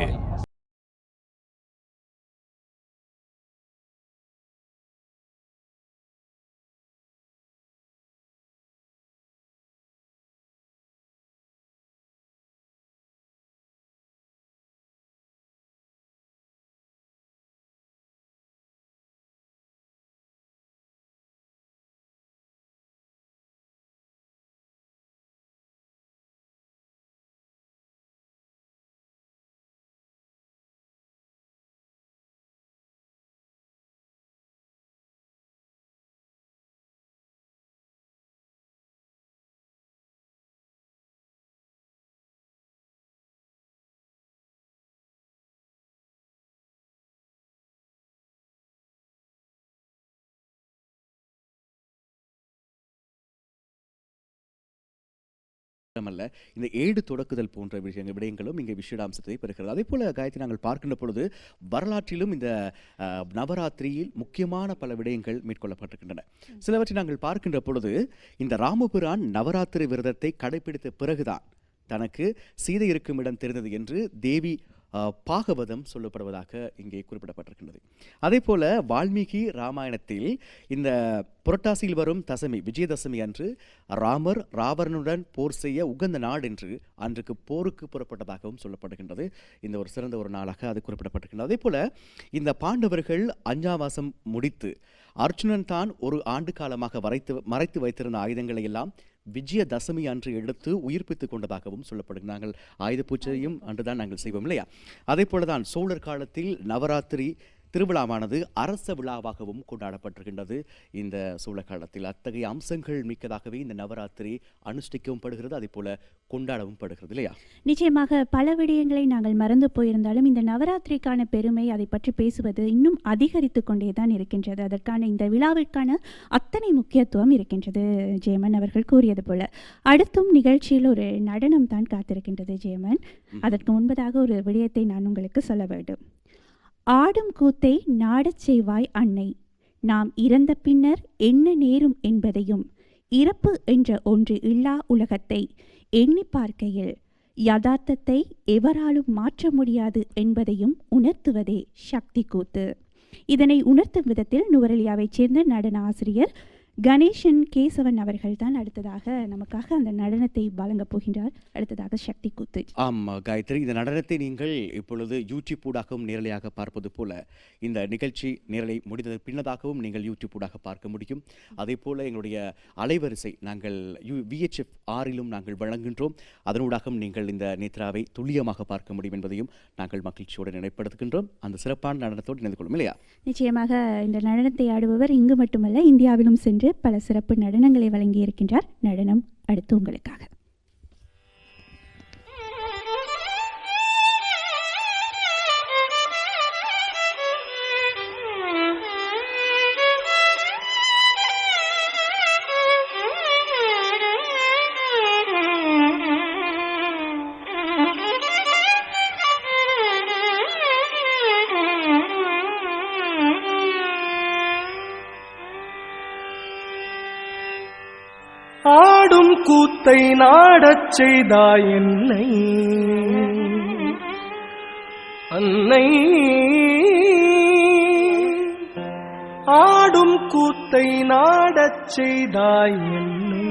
அல்ல, இந்த ஏடு தொடக்குதல் போன்ற விடயங்களும் இங்கே விஷேடாம்சத்தை பெறுகிறது. அதே போல காயத்தை நாங்கள் பார்க்கின்ற பொழுது வரலாற்றிலும் இந்த நவராத்திரியில் முக்கியமான பல விடயங்கள் மேற்கொள்ளப்பட்டிருக்கின்றன. சிலவற்றை நாங்கள் பார்க்கின்ற பொழுது இந்த ராமபிரான் நவராத்திரி விரதத்தை கடைபிடித்த பிறகுதான் தனக்கு சீதை இருக்கும் இடம் தெரிந்தது என்று தேவி பாகவதம் சொல்லப்படுவதாக இங்கே குறிப்பிடப்பட்டிருக்கின்றது. அதே போல வால்மீகி ராமாயணத்தில் இந்த புரட்டாசியில் வரும் தசமி விஜயதசமி அன்று ராமர் ராவணனுடன் போர் செய்ய உகந்த நாள் என்று அன்றைக்கு போருக்கு புறப்பட்டதாகவும் சொல்லப்படுகின்றது. இந்த ஒரு சிறந்த ஒரு நாளாக அது குறிப்பிடப்பட்டிருக்கின்றது. அதே போல இந்த பாண்டவர்கள் அஞ்சாவாசம் முடித்து அர்ஜுனன் தான் ஒரு ஆண்டு காலமாக மறைத்து வைத்திருந்த ஆயுதங்களை எல்லாம் விஜயதசமி அன்று எடுத்து உயிர்ப்பித்துக் கொண்டதாகவும் சொல்லப்படுகிறது. நாங்கள் ஆயுத பூஜையும் அன்றுதான் நாங்கள் செய்வோம் இல்லையா? அதே போலதான் சோழர் காலத்தில் நவராத்திரி திருவிழாவானது அரச விழாவாகவும் கொண்டாடப்பட்டிருக்கின்றது. இந்த சூழகாலத்தில் அத்தகைய அம்சங்கள் மிக்கதாகவே இந்த நவராத்திரி அனுஷ்டிக்கவும் படுகிறது, அதே போல கொண்டாடவும் படுகிறது இல்லையா? நிச்சயமாக பல விடயங்களை நாங்கள் மறந்து போயிருந்தாலும் இந்த நவராத்திரிக்கான பெருமை, அதை பற்றி பேசுவது இன்னும் அதிகரித்து கொண்டே தான் இருக்கின்றது. அதற்கான இந்த விழாவிற்கான அத்தனை முக்கியத்துவம் இருக்கின்றது. ஜெயமன் அவர்கள் கூறியது போல அடுத்தும் நிகழ்ச்சியில் ஒரு நடனம் தான் காத்திருக்கின்றது. ஜெயமன், அதற்கு முன்பதாக ஒரு விடயத்தை நான் உங்களுக்கு சொல்ல வேண்டும். ஆடும் கூத்தை நாடச் செய்வாய் அன்னை, நாம் இறந்த பின்னர் என்ன நேரும் என்பதையும், இறப்பு என்ற ஒன்று இல்லா உலகத்தை எண்ணி பார்க்கையில் யதார்த்தத்தை எவராலும் மாற்ற முடியாது என்பதையும் உணர்த்துவதே சக்தி கூத்து. இதனை உணர்த்தும் விதத்தில் நுவரெலியாவைச் சேர்ந்த நடன ஆசிரியர் கணேசன் கேசவன் அவர்கள் தான் அடுத்ததாக நமக்காக அந்த நடனத்தை வழங்கப் போகின்றார். அடுத்ததாக சக்தி கூத்து. ஆமாம் காயத்ரி, இந்த நடனத்தை நீங்கள் இப்பொழுது யூடியூப் ஊடாகவும் நேரலையாக பார்ப்பது போல இந்த நிகழ்ச்சி நேரலை முடிந்தது பின்னதாகவும் நீங்கள் யூடியூப் ஊடாக பார்க்க முடியும். அதே போல் எங்களுடைய அலைவரிசை நாங்கள் VHF 6 நாங்கள் வழங்குகின்றோம். அதனூடாகவும் நீங்கள் இந்த நேத்ராவை துல்லியமாக பார்க்க முடியும் என்பதையும் நாங்கள் மகிழ்ச்சியோடு நினைப்படுத்துகின்றோம். அந்த சிறப்பான நடனத்தோடு இணைந்து கொள்ளும் இல்லையா? நிச்சயமாக இந்த நடனத்தை ஆடுபவர் இங்கு மட்டுமல்ல இந்தியாவிலும் சென்று பல சிறப்பு நடனங்களை வழங்கி இருக்கின்றார். நடனம் அடுத்து உங்களுக்காக. ஆடும் கூத்தை நாடச் செய்தாய் என்னை அன்னை, ஆடும் கூத்தை நாடச் செய்தாய் என்னை.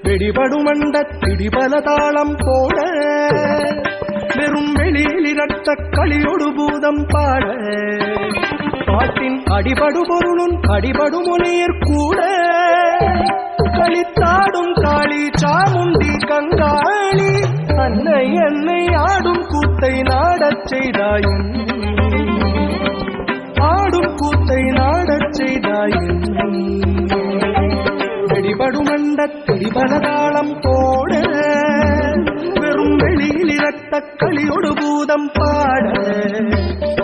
பிடிபடும் அண்டத் பிடிபல தாளம் போட, வெறும் வெளியில் இரட்ட களியொடு பூதம் பாட, பாட்டின் அடிபடு பொருளும் அடிபடு மொழியற் கூட, களித்தாடும் காளி சாமுண்டி கங்காளி, அன்னை என்னை ஆடும் கூத்தை நாடச் செய்தாய், ஆடும் கூத்தை நாடச் செய்தாய். பிடிபடும் அண்டத் பிடிபலதாளம் போட, வெறும் வெளியில் இரட்ட களியொடு பூதம் பாட,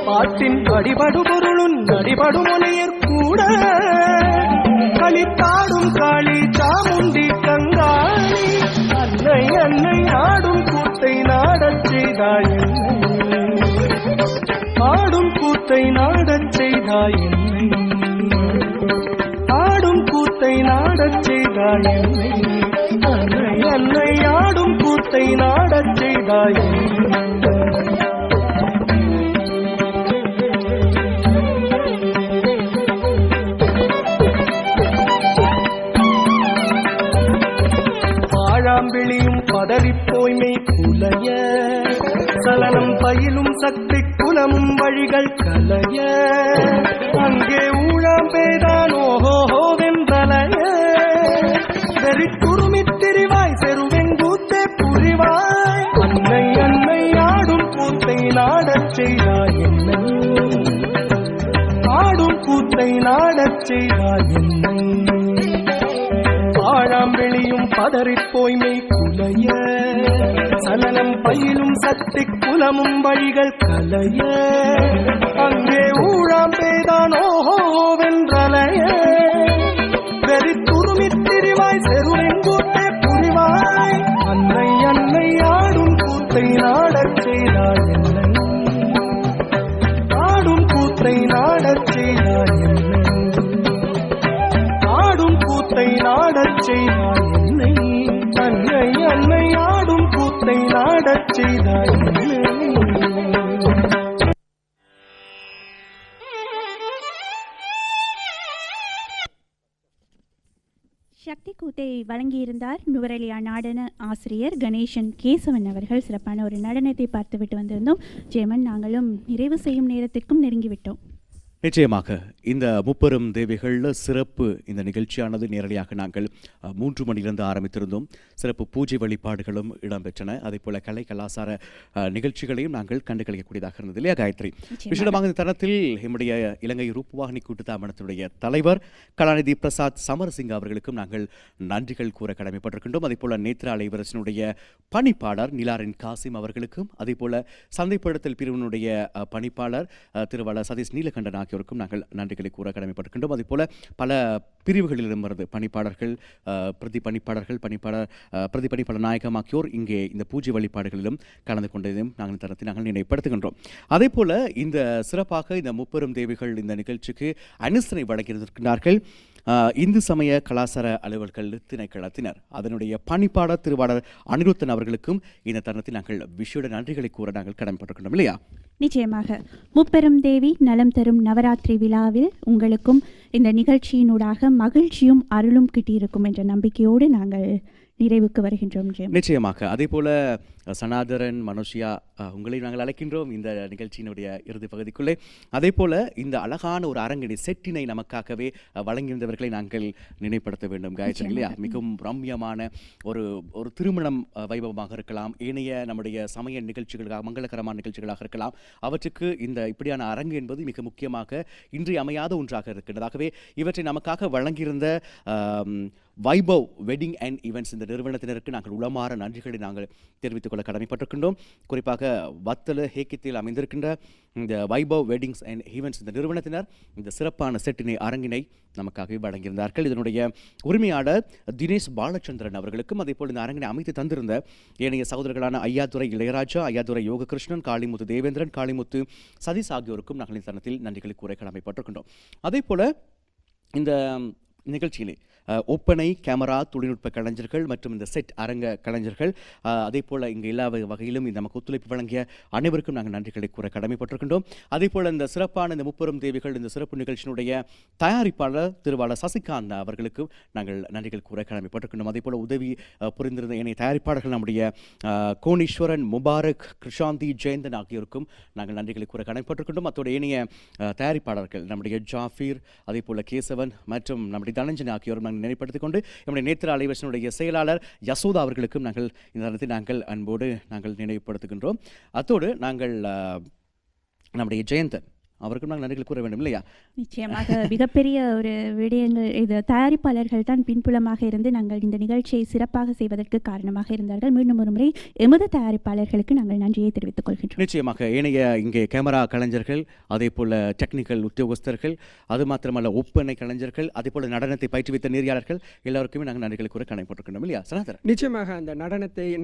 பாட்டின் அடிபடு பொருளும் அடிபடு மொழியற் கூட, களித்தாடும் காளி சாமுண்டி கங்காளி, அன்னை அன்னை ஆடும் கூத்தை நாடச் செய்தாய், ஆடும் கூத்தை நாடச் செய்தாய், ஆடும் கூத்தை நாடச் செய்தாய், அன்னை அன்னை ஆடும் கூத்தை நாடச் செய்தாய். பாழாம்பிளியும் பதறிப்போய்மை குலைய, சலனம் பயிலும் சக்தி குலமும் வழிகள் கலைய, அங்கே ஊழாம் பேதான் ஓஹோவென்றலைய, வெறிக்குறுமித் திரிவாய் செருவெங்கூத்தே புரிவாய், அன்னை அன்னை ஆடும் கூத்தை நாடச் செய்தாய் என்னை, ஆடும் கூத்தை நாடச் செய்தாய் என்னை. பாழாம்பிளியும் பதறிப்போய்மை குலைய, சலனம் பயிலும் சக்தி குலமும் வழிகள் கலைய அங்கே ஊழாம் பேதான் ஓஹோ வென்றலைய வெறி துருமித் திரிவாய் செருவெங்கூத்தே புரிவாய் அன்னை அன்னை ஆடும் கூத்தை நாடச் செய்தாய் என்னை ஆடும் கூத்தை நாடச் செய்தாய் என்னை ஆடும் கூத்தை நாடச் செய்தாய் என்னை அன்னை அன்னை ஆடும் கூத்தை நாடச் செய்தாய் என்னை சக்தி கூத்தை வழங்கியிருந்தார் நுவரெலியா நடன ஆசிரியர் கணேசன் கேசவன் அவர்கள். சிறப்பான ஒரு நடனத்தை பார்த்துவிட்டு வந்திருந்தோம். ஜெயமன், நாங்களும் நிறைவு செய்யும் நேரத்திற்கும் நெருங்கிவிட்டோம். நிச்சயமாக இந்த முப்பெரும் தேவிகள் சிறப்பு இந்த நிகழ்ச்சியானது நேரடியாக நாங்கள் 3 மணியிலிருந்து ஆரம்பித்திருந்தோம். சிறப்பு பூஜை வழிபாடுகளும் இடம்பெற்றன. அதே போல கலை கலாச்சார நிகழ்ச்சிகளையும் நாங்கள் கண்டுகளிக்கக்கூடியதாக இருந்தது இல்லையா காயத்ரி? விசேடமாக இந்த தருணத்தில் நம்முடைய இலங்கை ரூபவாகினி கூட்டுத்தாபனத்தினுடைய தலைவர் கலாநிதி பிரசாத் சமரசிங்க அவர்களுக்கும் நாங்கள் நன்றிகள் கூற கடமைப்பட்டிருக்கின்றோம். அதே போல நேத்ரா அலைவரசனுடைய பணிப்பாளர் நிலாரின் காசிம் அவர்களுக்கும், அதே போல சந்தைப்படுத்தல் பிரிவினுடைய பணிப்பாளர் திருவாளர் சதீஷ் நீலகண்டன் ஆகியோருக்கும் நாங்கள் நன்றிகளை கூற கடமைப்பட்டிருக்கின்றோம். அதே போல பல பிரிவுகளிலிருந்து பணிப்பாளர்கள், பிரதி பணிப்பாளர் நாயகம் ஆகியோர் இங்கே இந்த பூஜை வழிபாடுகளிலும் கலந்து கொண்டதையும் நாங்கள் தரத்தை நாங்கள் நினைவுபடுத்துகின்றோம். அதே போல இந்த சிறப்பாக இந்த முப்பெரும் தேவிகள் இந்த நிகழ்ச்சிக்கு அனுசரணை வழங்கியிருக்கிறார்கள் இந்து சமய கலாச்சார அலுவல்கள் திணைக்களத்தினர். அதனுடைய பணிப்பாளர் திருவாளர் அனிருத்தன் அவர்களுக்கும் இந்த தருணத்தில் நாங்கள் விஷயோட நன்றிகளை கூற நாங்கள் கடமைப்பட்டிருக்கின்றோம் இல்லையா? நிச்சயமாக. முப்பெரும் தேவி நலம் தரும் நவராத்திரி விழாவில் உங்களுக்கும் இந்த நிகழ்ச்சியினூடாக மகிழ்ச்சியும் அருளும் கிட்டியிருக்கும் என்ற நம்பிக்கையோடு நாங்கள் நிறைவுக்கு வருகின்றோம். நிச்சயமாக. அதே போல சனாதரன், மனுஷியா, உங்களை நாங்கள் அழைக்கின்றோம் இந்த நிகழ்ச்சியினுடைய இறுதி பகுதிக்குள்ளே. அதே போல இந்த அழகான ஒரு அரங்கினை செட்டினை நமக்காகவே வழங்கியிருந்தவர்களை நாங்கள் நினைப்படுத்த வேண்டும் காயத்ரி இல்லையா? மிகவும் ரம்யமான ஒரு ஒரு திருமணம் வைபவமாக இருக்கலாம், ஏனைய நம்முடைய சமய நிகழ்ச்சிகளாக, மங்களகரமான நிகழ்ச்சிகளாக இருக்கலாம். அவற்றுக்கு இந்த இப்படியான அரங்கு என்பது மிக முக்கியமாக இன்றியமையாத ஒன்றாக இருக்கின்றதாகவே இவற்றை நமக்காக வழங்கியிருந்த வைபவ் வெட்டிங் அண்ட் ஈவெண்ட்ஸ் இந்த நிறுவனத்தினருக்கு நாங்கள் உளமாற நன்றிகளை நாங்கள் தெரிவித்துக் கொள்ள கடமைப்பட்டிருக்கின்றோம். குறிப்பாக வத்தல ஹேக்கித்தில் அமைந்திருக்கின்ற இந்த வைபவ் வெட்டிங்ஸ் அண்ட் ஈவெண்ட்ஸ் இந்த நிறுவனத்தினர் இந்த சிறப்பான செட்டினை அரங்கினை நமக்காக வழங்கியிருந்தார்கள். இதனுடைய உரிமையாளர் தினேஷ் பாலச்சந்திரன் அவர்களுக்கும், அதே போல் இந்த அரங்கினை அமைத்து தந்திருந்த ஏனைய சகோதரர்களான ஐயாதுரை இளையராஜா, ஐயாதுரை யோககிருஷ்ணன், காளிமுத்து தேவேந்திரன், காளிமுத்து சதீஷ் ஆகியோருக்கும் நாங்கள் இந்த தருணத்தில் நன்றிகளை கூற கடமைப்பட்டிருக்கின்றோம். அதே போல இந்த நிகழ்ச்சியிலே ஒப்பனை, கேமரா, தொழில்நுட்ப கலைஞர்கள் மற்றும் இந்த செட் அரங்க கலைஞர்கள், அதே போல் இங்கே எல்லா வகையிலும் நமக்கு ஒத்துழைப்பு வழங்கிய அனைவருக்கும் நாங்கள் நன்றிகளை கூற கடமைப்பட்டிருக்கின்றோம். அதே போல் இந்த சிறப்பான இந்த முப்பெரும் தேவிகள் இந்த சிறப்பு நிகழ்ச்சியினுடைய தயாரிப்பாளர் திருவாளர் சசிகாந்த் அவர்களுக்கும் நாங்கள் நன்றிகள் கூற கடமைப்பட்டிருக்கின்றோம். அதே போல் உதவி புரிந்திருந்த இணைய தயாரிப்பாளர்கள் நம்முடைய கோணீஸ்வரன், முபாரக், கிருஷாந்தி, ஜெயந்தன் ஆகியோருக்கும் நாங்கள் நன்றிகளை கூற கடமைப்பட்டிருக்கின்றோம். அத்தோடு இணைய தயாரிப்பாளர்கள் நம்முடைய ஜாஃபீர், அதே போல் கேசவன் மற்றும் நம்முடைய தனஞ்சன் ஆகியோரும் நாங்கள் நினைப்படுத்திக் கொண்டு நம்முடைய நேத்ரா அலைவரசனுடைய செயலாளர் யசோதா அவர்களுக்கும் நாங்கள் இந்த நேரத்தில் நாங்கள் அன்போடு நாங்கள் நினைவுபடுத்துகின்றோம். அத்தோடு நாங்கள் நம்முடைய ஜெயந்தன் அவருக்கும் நாங்கள் நன்றிகள் கூற வேண்டும் இல்லையா? நிச்சயமாக. மிகப்பெரிய ஒரு விடயங்கள் இது தயாரிப்பாளர்கள் தான் பின்புலமாக இருந்து நாங்கள் இந்த நிகழ்ச்சியை சிறப்பாக செய்வதற்கு காரணமாக இருந்தார்கள். மீண்டும் ஒரு முறை எமது தயாரிப்பாளர்களுக்கு நாங்கள் நன்றியை தெரிவித்துக் கொள்கின்றோம். நிச்சயமாக. ஏனைய இங்கே கேமரா கலைஞர்கள், அதே போல் டெக்னிக்கல் உத்தியோகஸ்தர்கள், அது மாத்திரமல்ல ஒப்பனை கலைஞர்கள், அதே போல் நடனத்தை பயிற்றுவித்த நெறியாளர்கள் எல்லோருக்குமே நாங்கள் நன்றிகளை கூற கடமைப்பட்டிருக்கின்றோம் இல்லையா சனாதரன்? நிச்சயமாக. அந்த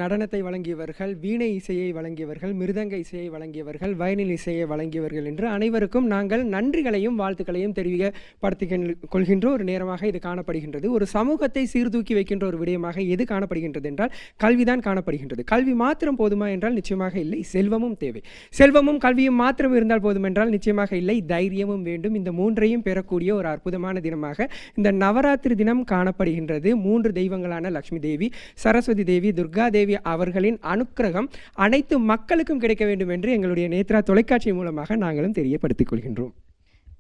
நடனத்தை வழங்கியவர்கள், வீணை இசையை வழங்கியவர்கள், மிருதங்க இசையை வழங்கியவர்கள், வயலின் இசையை வழங்கியவர்கள் என்று அனைவரும் நாங்கள் நன்றிகளையும் வாழ்த்துக்களையும் தெரிவிக்கப்படுத்திக் கொள்கின்ற ஒரு நேரமாக இது காணப்படுகின்றது. ஒரு சமூகத்தை சீர்தூக்கி வைக்கின்ற ஒரு விடயமாக எது காணப்படுகின்றது என்றால் கல்விதான் காணப்படுகின்றது. கல்வி மாத்திரம் போதுமா என்றால் நிச்சயமாக இல்லை, செல்வமும் தேவை. செல்வமும் கல்வியும் மாத்திரம் இருந்தால் போதும் என்றால் நிச்சயமாக இல்லை, தைரியமும் வேண்டும். இந்த மூன்றையும் பெறக்கூடிய ஒரு அற்புதமான தினமாக இந்த நவராத்திரி தினம் காணப்படுகின்றது. 3 தெய்வங்களான லட்சுமி தேவி, சரஸ்வதி தேவி, துர்கா தேவி அவர்களின் அனுக்கிரகம் அனைத்து மக்களுக்கும் கிடைக்க வேண்டும் என்று எங்களுடைய நேத்ரா தொலைக்காட்சி மூலமாக நாங்களும் தெரியப்படுத்திக் கொள்கின்றோம்.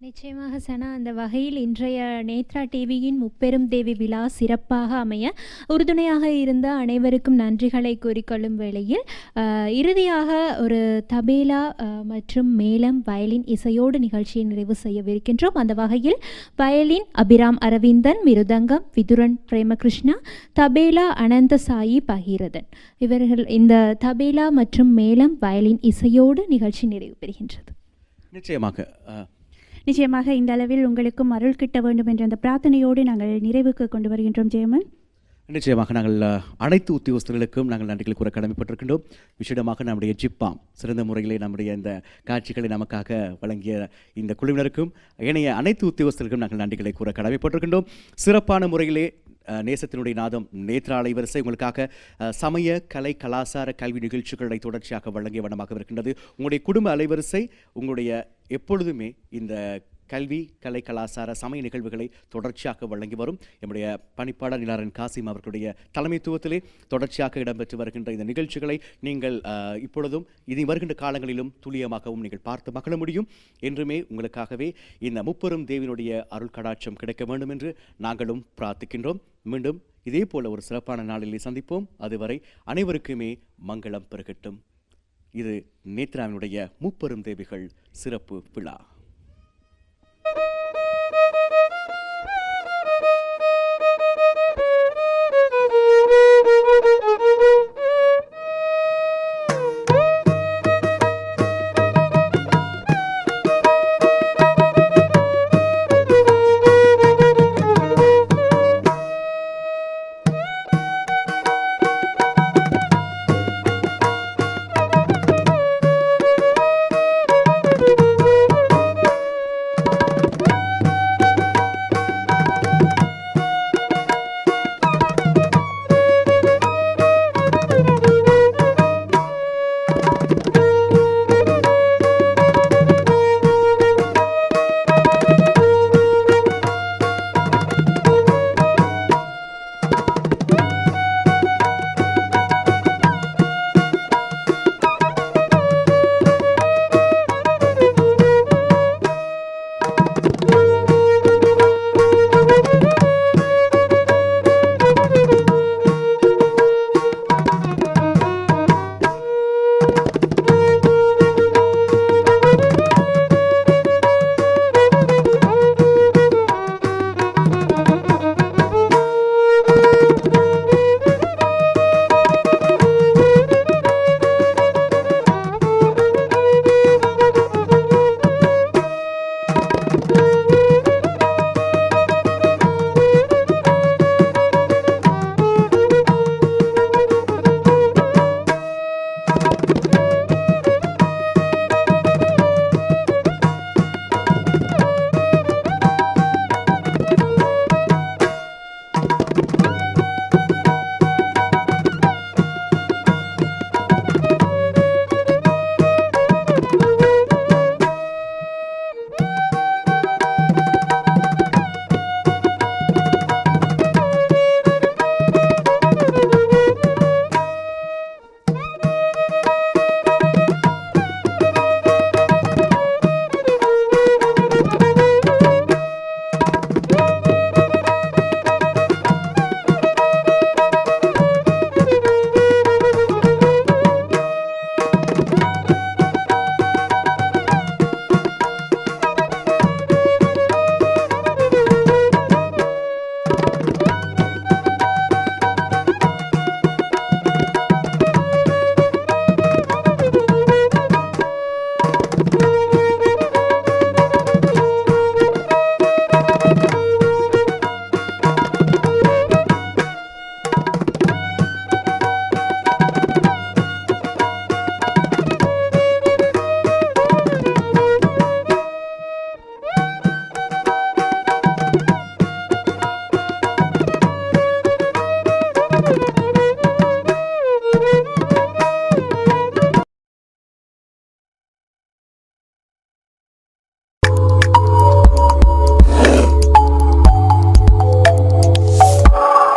நிச்சயமாக சனா, அந்த வகையில் இன்றைய நேத்ரா டிவியின் முப்பெரும் தேவி விழா சிறப்பாக அமைய உறுதுணையாக இருந்த அனைவருக்கும் நன்றிகளை கூறிக்கொள்ளும் வேளையில் இறுதியாக ஒரு தபேலா மற்றும் மேளம் வயலின் இசையோடு நிகழ்ச்சியை நிறைவு செய்யவிருக்கின்றோம். அந்த வகையில் வயலின் அபிராம் அரவிந்தன், மிருதங்கம் விதுரன் பிரேமகிருஷ்ணா, தபேலா அனந்த சாயி பகீரதன், இவர்கள் இந்த தபேலா மற்றும் மேளம் வயலின் இசையோடு நிகழ்ச்சி நிறைவு பெறுகின்றது. நிச்சயமாக இந்த அளவில் உங்களுக்கும் அருள் கிட்ட வேண்டும் என்ற அந்த பிரார்த்தனையோடு நாங்கள் நிறைவுக்கு கொண்டு வருகின்றோம். ஜெயமன், நிச்சயமாக நாங்கள் அனைத்து உத்தியோகஸ்தர்களுக்கும் நாங்கள் நன்றிகள் கூற கடமைப்பட்டிருக்கின்றோம். விசேடமாக நம்முடைய ஜிப்பாம் சிறந்த முறையிலே நம்முடைய இந்த காட்சிகளை நமக்காக வழங்கிய இந்த குழுவினருக்கும் ஏனைய அனைத்து உத்தியோகஸ்தர்களுக்கும் நாங்கள் நன்றிகளை கூற கடமைப்பட்டிருக்கின்றோம். சிறப்பான முறையிலே நேசத்தினுடைய நாதம் நேத்ரா அலைவரிசை உங்களுக்காக சமய கலை கலாச்சார கல்வி நிகழ்ச்சிகளை தொடர்ச்சியாக வழங்கிய வண்ணமாக இருக்கின்றது. உங்களுடைய குடும்ப அலைவரிசை உங்களுடைய எப்பொழுதுமே இந்த கல்வி கலை கலாச்சார சமய நிகழ்வுகளை தொடர்ச்சியாக வழங்கி வரும். நம்முடைய பணிப்பாளர் நிலாரன் காசிம் அவர்களுடைய தலைமைத்துவத்திலே தொடர்ச்சியாக இடம்பெற்று வருகின்ற இந்த நிகழ்ச்சிகளை நீங்கள் இப்பொழுதும் இனி வருகின்ற காலங்களிலும் துல்லியமாகவும் நீங்கள் பார்த்து மகிழ முடியும். என்றுமே உங்களுக்காகவே இந்த முப்பெரும் தேவினுடைய அருள் கடாட்சம் கிடைக்க வேண்டும் என்று நாங்களும் பிரார்த்திக்கின்றோம். மீண்டும் இதே போல ஒரு சிறப்பான நாளிலே சந்திப்போம். அதுவரை அனைவருக்குமே மங்களம் பெருகட்டும். இது நேத்ராவினுடைய முப்பெரும் தேவிகள் சிறப்பு விழா.